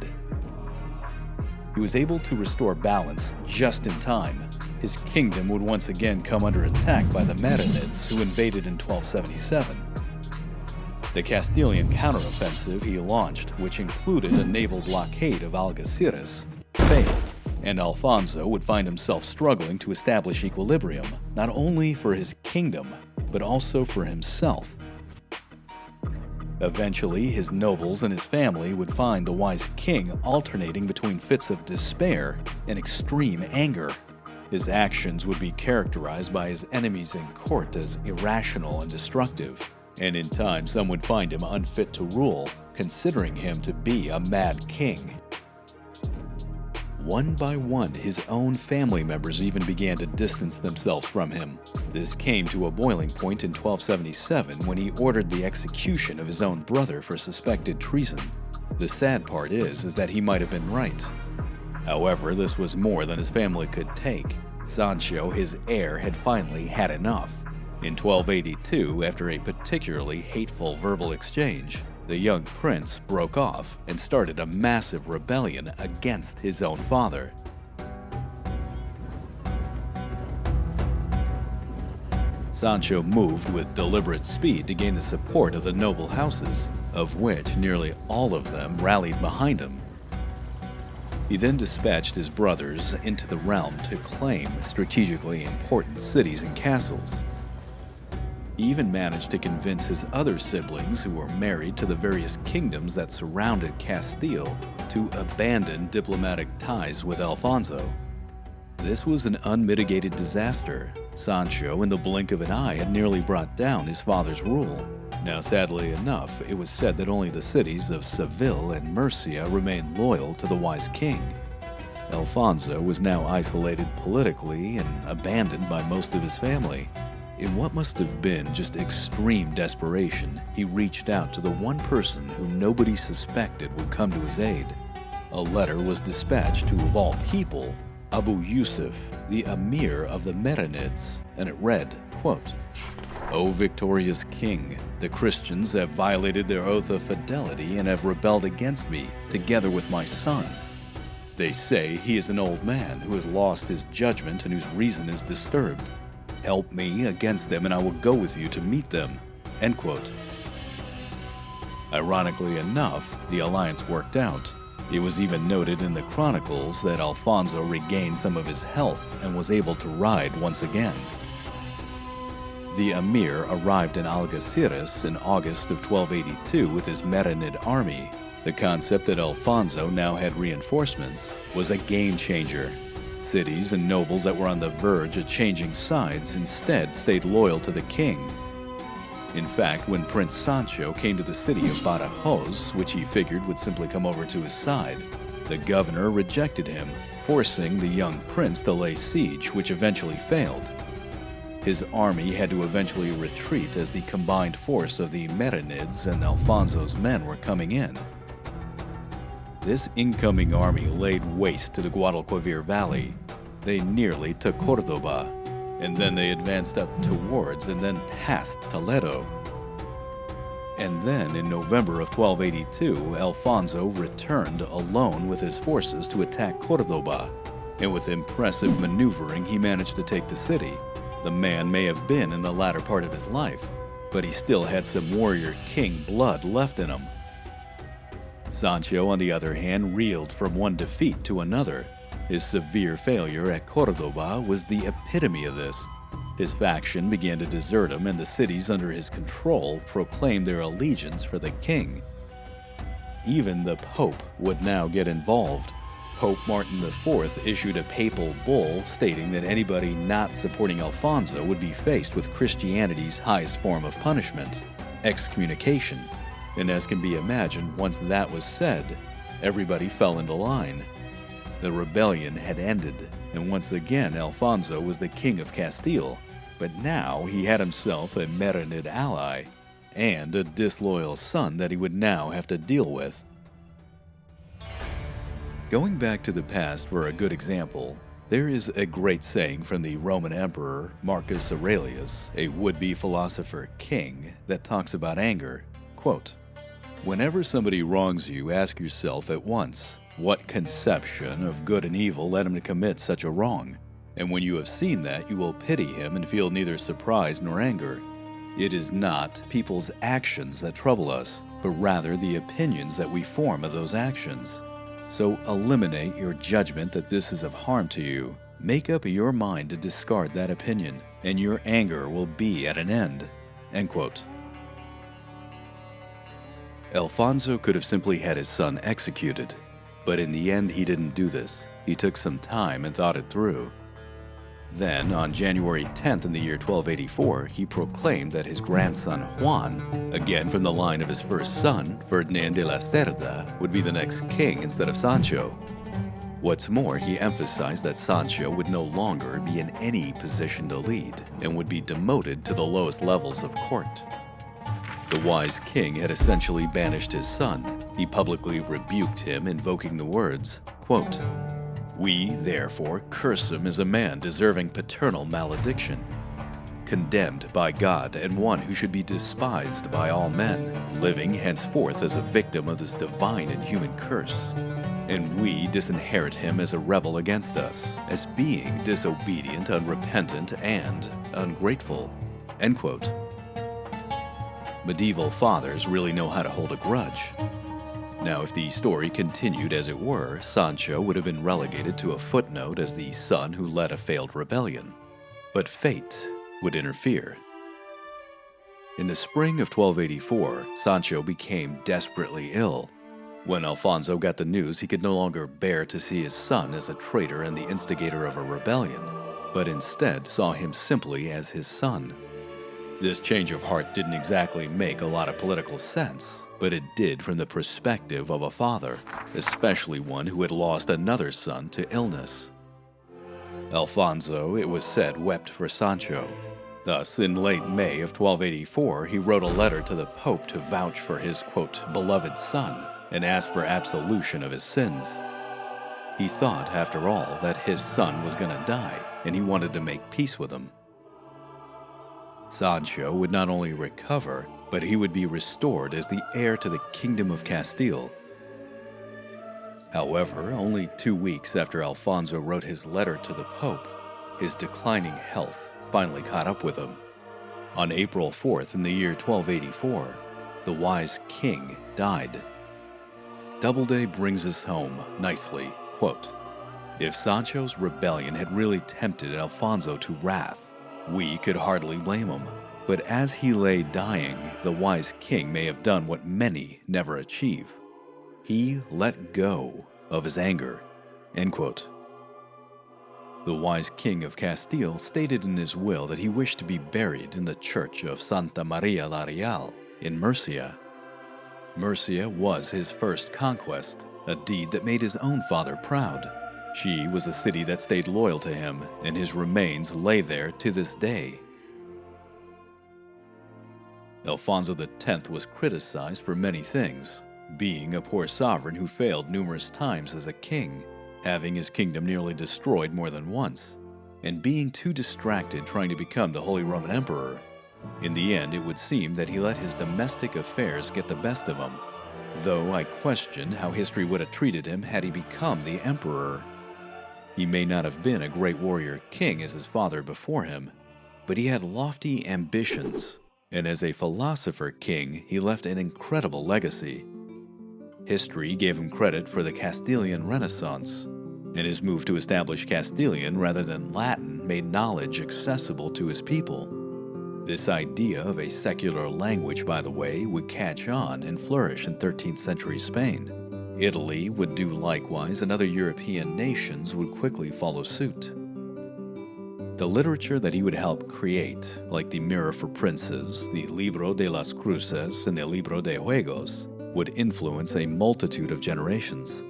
He was able to restore balance just in time. His kingdom would once again come under attack by the Marinids, who invaded in 1277. The Castilian counteroffensive he launched, which included a naval blockade of Algeciras, failed, and Alfonso would find himself struggling to establish equilibrium, not only for his kingdom, but also for himself. Eventually, his nobles and his family would find the wise king alternating between fits of despair and extreme anger. His actions would be characterized by his enemies in court as irrational and destructive, and in time some would find him unfit to rule, considering him to be a mad king. One by one, his own family members even began to distance themselves from him. This came to a boiling point in 1277 when he ordered the execution of his own brother for suspected treason. The sad part is that he might have been right. However, this was more than his family could take. Sancho, his heir, had finally had enough. In 1282, after a particularly hateful verbal exchange, the young prince broke off and started a massive rebellion against his own father. Sancho moved with deliberate speed to gain the support of the noble houses, of which nearly all of them rallied behind him. He then dispatched his brothers into the realm to claim strategically important cities and castles. He even managed to convince his other siblings, who were married to the various kingdoms that surrounded Castile, to abandon diplomatic ties with Alfonso. This was an unmitigated disaster. Sancho, in the blink of an eye, had nearly brought down his father's rule. Now, sadly enough, it was said that only the cities of Seville and Murcia remained loyal to the wise king. Alfonso was now isolated politically and abandoned by most of his family. In what must have been just extreme desperation, he reached out to the one person who nobody suspected would come to his aid. A letter was dispatched to, of all people, Abu Yusuf, the emir of the Marinids, and it read, quote, "O victorious king, the Christians have violated their oath of fidelity and have rebelled against me, together with my son. They say he is an old man who has lost his judgment and whose reason is disturbed. Help me against them and I will go with you to meet them." End quote. Ironically enough, the alliance worked out. It was even noted in the chronicles that Alfonso regained some of his health and was able to ride once again. The emir arrived in Algeciras in August of 1282 with his Marinid army. The concept that Alfonso now had reinforcements was a game changer. Cities and nobles that were on the verge of changing sides instead stayed loyal to the king. In fact, when Prince Sancho came to the city of Badajoz, which he figured would simply come over to his side, the governor rejected him, forcing the young prince to lay siege, which eventually failed. His army had to eventually retreat as the combined force of the Marinids and Alfonso's men were coming in. This incoming army laid waste to the Guadalquivir Valley. They nearly took Córdoba, and then they advanced up towards and then past Toledo. And then in November of 1282, Alfonso returned alone with his forces to attack Córdoba, and with impressive maneuvering he managed to take the city. The man may have been in the latter part of his life, but he still had some warrior king blood left in him. Sancho, on the other hand, reeled from one defeat to another. His severe failure at Córdoba was the epitome of this. His faction began to desert him, and the cities under his control proclaimed their allegiance for the king. Even the Pope would now get involved. Pope Martin IV issued a papal bull stating that anybody not supporting Alfonso would be faced with Christianity's highest form of punishment, excommunication. And as can be imagined, once that was said, everybody fell into line. The rebellion had ended, and once again Alfonso was the king of Castile, but now he had himself a Marinid ally and a disloyal son that he would now have to deal with. Going back to the past for a good example, there is a great saying from the Roman Emperor Marcus Aurelius, a would-be philosopher king, that talks about anger. Quote, "Whenever somebody wrongs you, ask yourself at once, what conception of good and evil led him to commit such a wrong? And when you have seen that, you will pity him and feel neither surprise nor anger. It is not people's actions that trouble us, but rather the opinions that we form of those actions. So eliminate your judgment that this is of harm to you. Make up your mind to discard that opinion, and your anger will be at an end." End quote. Alfonso could have simply had his son executed, but in the end he didn't do this. He took some time and thought it through. Then, on January 10th in the year 1284, he proclaimed that his grandson Juan, again from the line of his first son, Ferdinand de la Cerda, would be the next king instead of Sancho. What's more, he emphasized that Sancho would no longer be in any position to lead and would be demoted to the lowest levels of court. The wise king had essentially banished his son. He publicly rebuked him, invoking the words, quote, "We, therefore, curse him as a man deserving paternal malediction, condemned by God and one who should be despised by all men, living henceforth as a victim of this divine and human curse. And we disinherit him as a rebel against us, as being disobedient, unrepentant, and ungrateful." End quote. Medieval fathers really know how to hold a grudge. Now, if the story continued as it were, Sancho would have been relegated to a footnote as the son who led a failed rebellion. But fate would interfere. In the spring of 1284, Sancho became desperately ill. When Alfonso got the news, he could no longer bear to see his son as a traitor and the instigator of a rebellion, but instead saw him simply as his son. This change of heart didn't exactly make a lot of political sense, but it did from the perspective of a father, especially one who had lost another son to illness. Alfonso, it was said, wept for Sancho. Thus, in late May of 1284, he wrote a letter to the Pope to vouch for his, quote, "beloved son," and ask for absolution of his sins. He thought, after all, that his son was gonna die, and he wanted to make peace with him. Sancho would not only recover, but he would be restored as the heir to the Kingdom of Castile. However, only 2 weeks after Alfonso wrote his letter to the Pope, his declining health finally caught up with him. On April 4th in the year 1284, the wise king died. Doubleday brings us home nicely, quote, "If Sancho's rebellion had really tempted Alfonso to wrath, we could hardly blame him. But as he lay dying, the wise king may have done what many never achieve. He let go of his anger." End quote. The wise king of Castile stated in his will that he wished to be buried in the church of Santa Maria la Real in Murcia. Murcia was his first conquest, a deed that made his own father proud. She was a city that stayed loyal to him, and his remains lay there to this day. Alfonso X was criticized for many things, being a poor sovereign who failed numerous times as a king, having his kingdom nearly destroyed more than once, and being too distracted trying to become the Holy Roman Emperor. In the end, it would seem that he let his domestic affairs get the best of him, though I question how history would have treated him had he become the emperor. He may not have been a great warrior king as his father before him, but he had lofty ambitions, and as a philosopher king, he left an incredible legacy. History gave him credit for the Castilian Renaissance, and his move to establish Castilian rather than Latin made knowledge accessible to his people. This idea of a secular language, by the way, would catch on and flourish in 13th century Spain. Italy would do likewise, and other European nations would quickly follow suit. The literature that he would help create, like the Mirror for Princes, the Libro de las Cruces, and the Libro de Juegos, would influence a multitude of generations.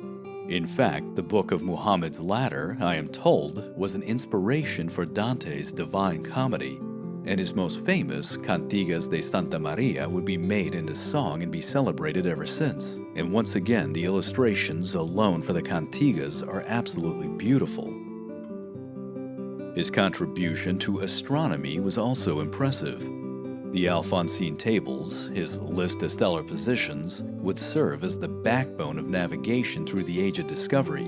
In fact, the Book of Muhammad's Ladder, I am told, was an inspiration for Dante's Divine Comedy, and his most famous, Cantigas de Santa Maria, would be made into song and be celebrated ever since. And once again, the illustrations alone for the Cantigas are absolutely beautiful. His contribution to astronomy was also impressive. The Alphonsine tables, his list of stellar positions, would serve as the backbone of navigation through the Age of Discovery.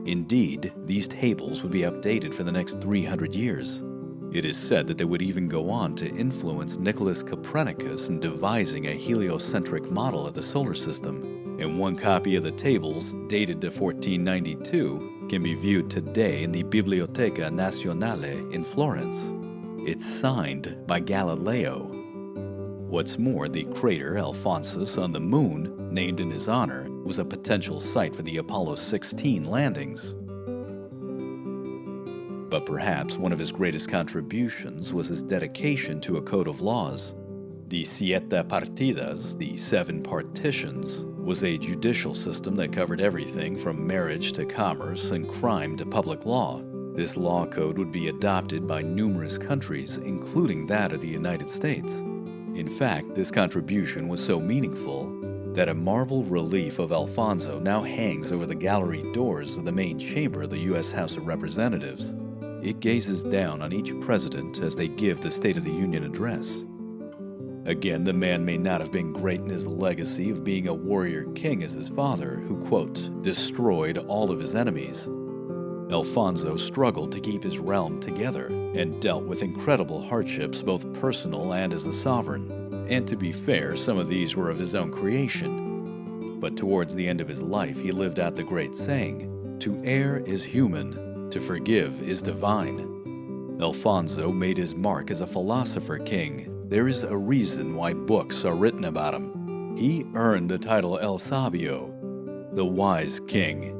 Indeed, these tables would be updated for the next 300 years. It is said that they would even go on to influence Nicholas Copernicus in devising a heliocentric model of the solar system, and one copy of the tables, dated to 1492, can be viewed today in the Biblioteca Nazionale in Florence. It's signed by Galileo. What's more, the crater Alphonsus on the Moon, named in his honor, was a potential site for the Apollo 16 landings. But perhaps one of his greatest contributions was his dedication to a code of laws. The Siete Partidas, the 7 partitions, was a judicial system that covered everything from marriage to commerce and crime to public law. This law code would be adopted by numerous countries, including that of the United States. In fact, this contribution was so meaningful that a marble relief of Alfonso now hangs over the gallery doors of the main chamber of the U.S. House of Representatives. It gazes down on each president as they give the State of the Union address. Again, the man may not have been great in his legacy of being a warrior king as his father, who, quote, destroyed all of his enemies. Alfonso struggled to keep his realm together and dealt with incredible hardships both personal and as a sovereign. And to be fair, some of these were of his own creation. But towards the end of his life, he lived out the great saying, "To err is human, to forgive is divine." Alfonso made his mark as a philosopher king. There is a reason why books are written about him. He earned the title El Sabio, the wise king.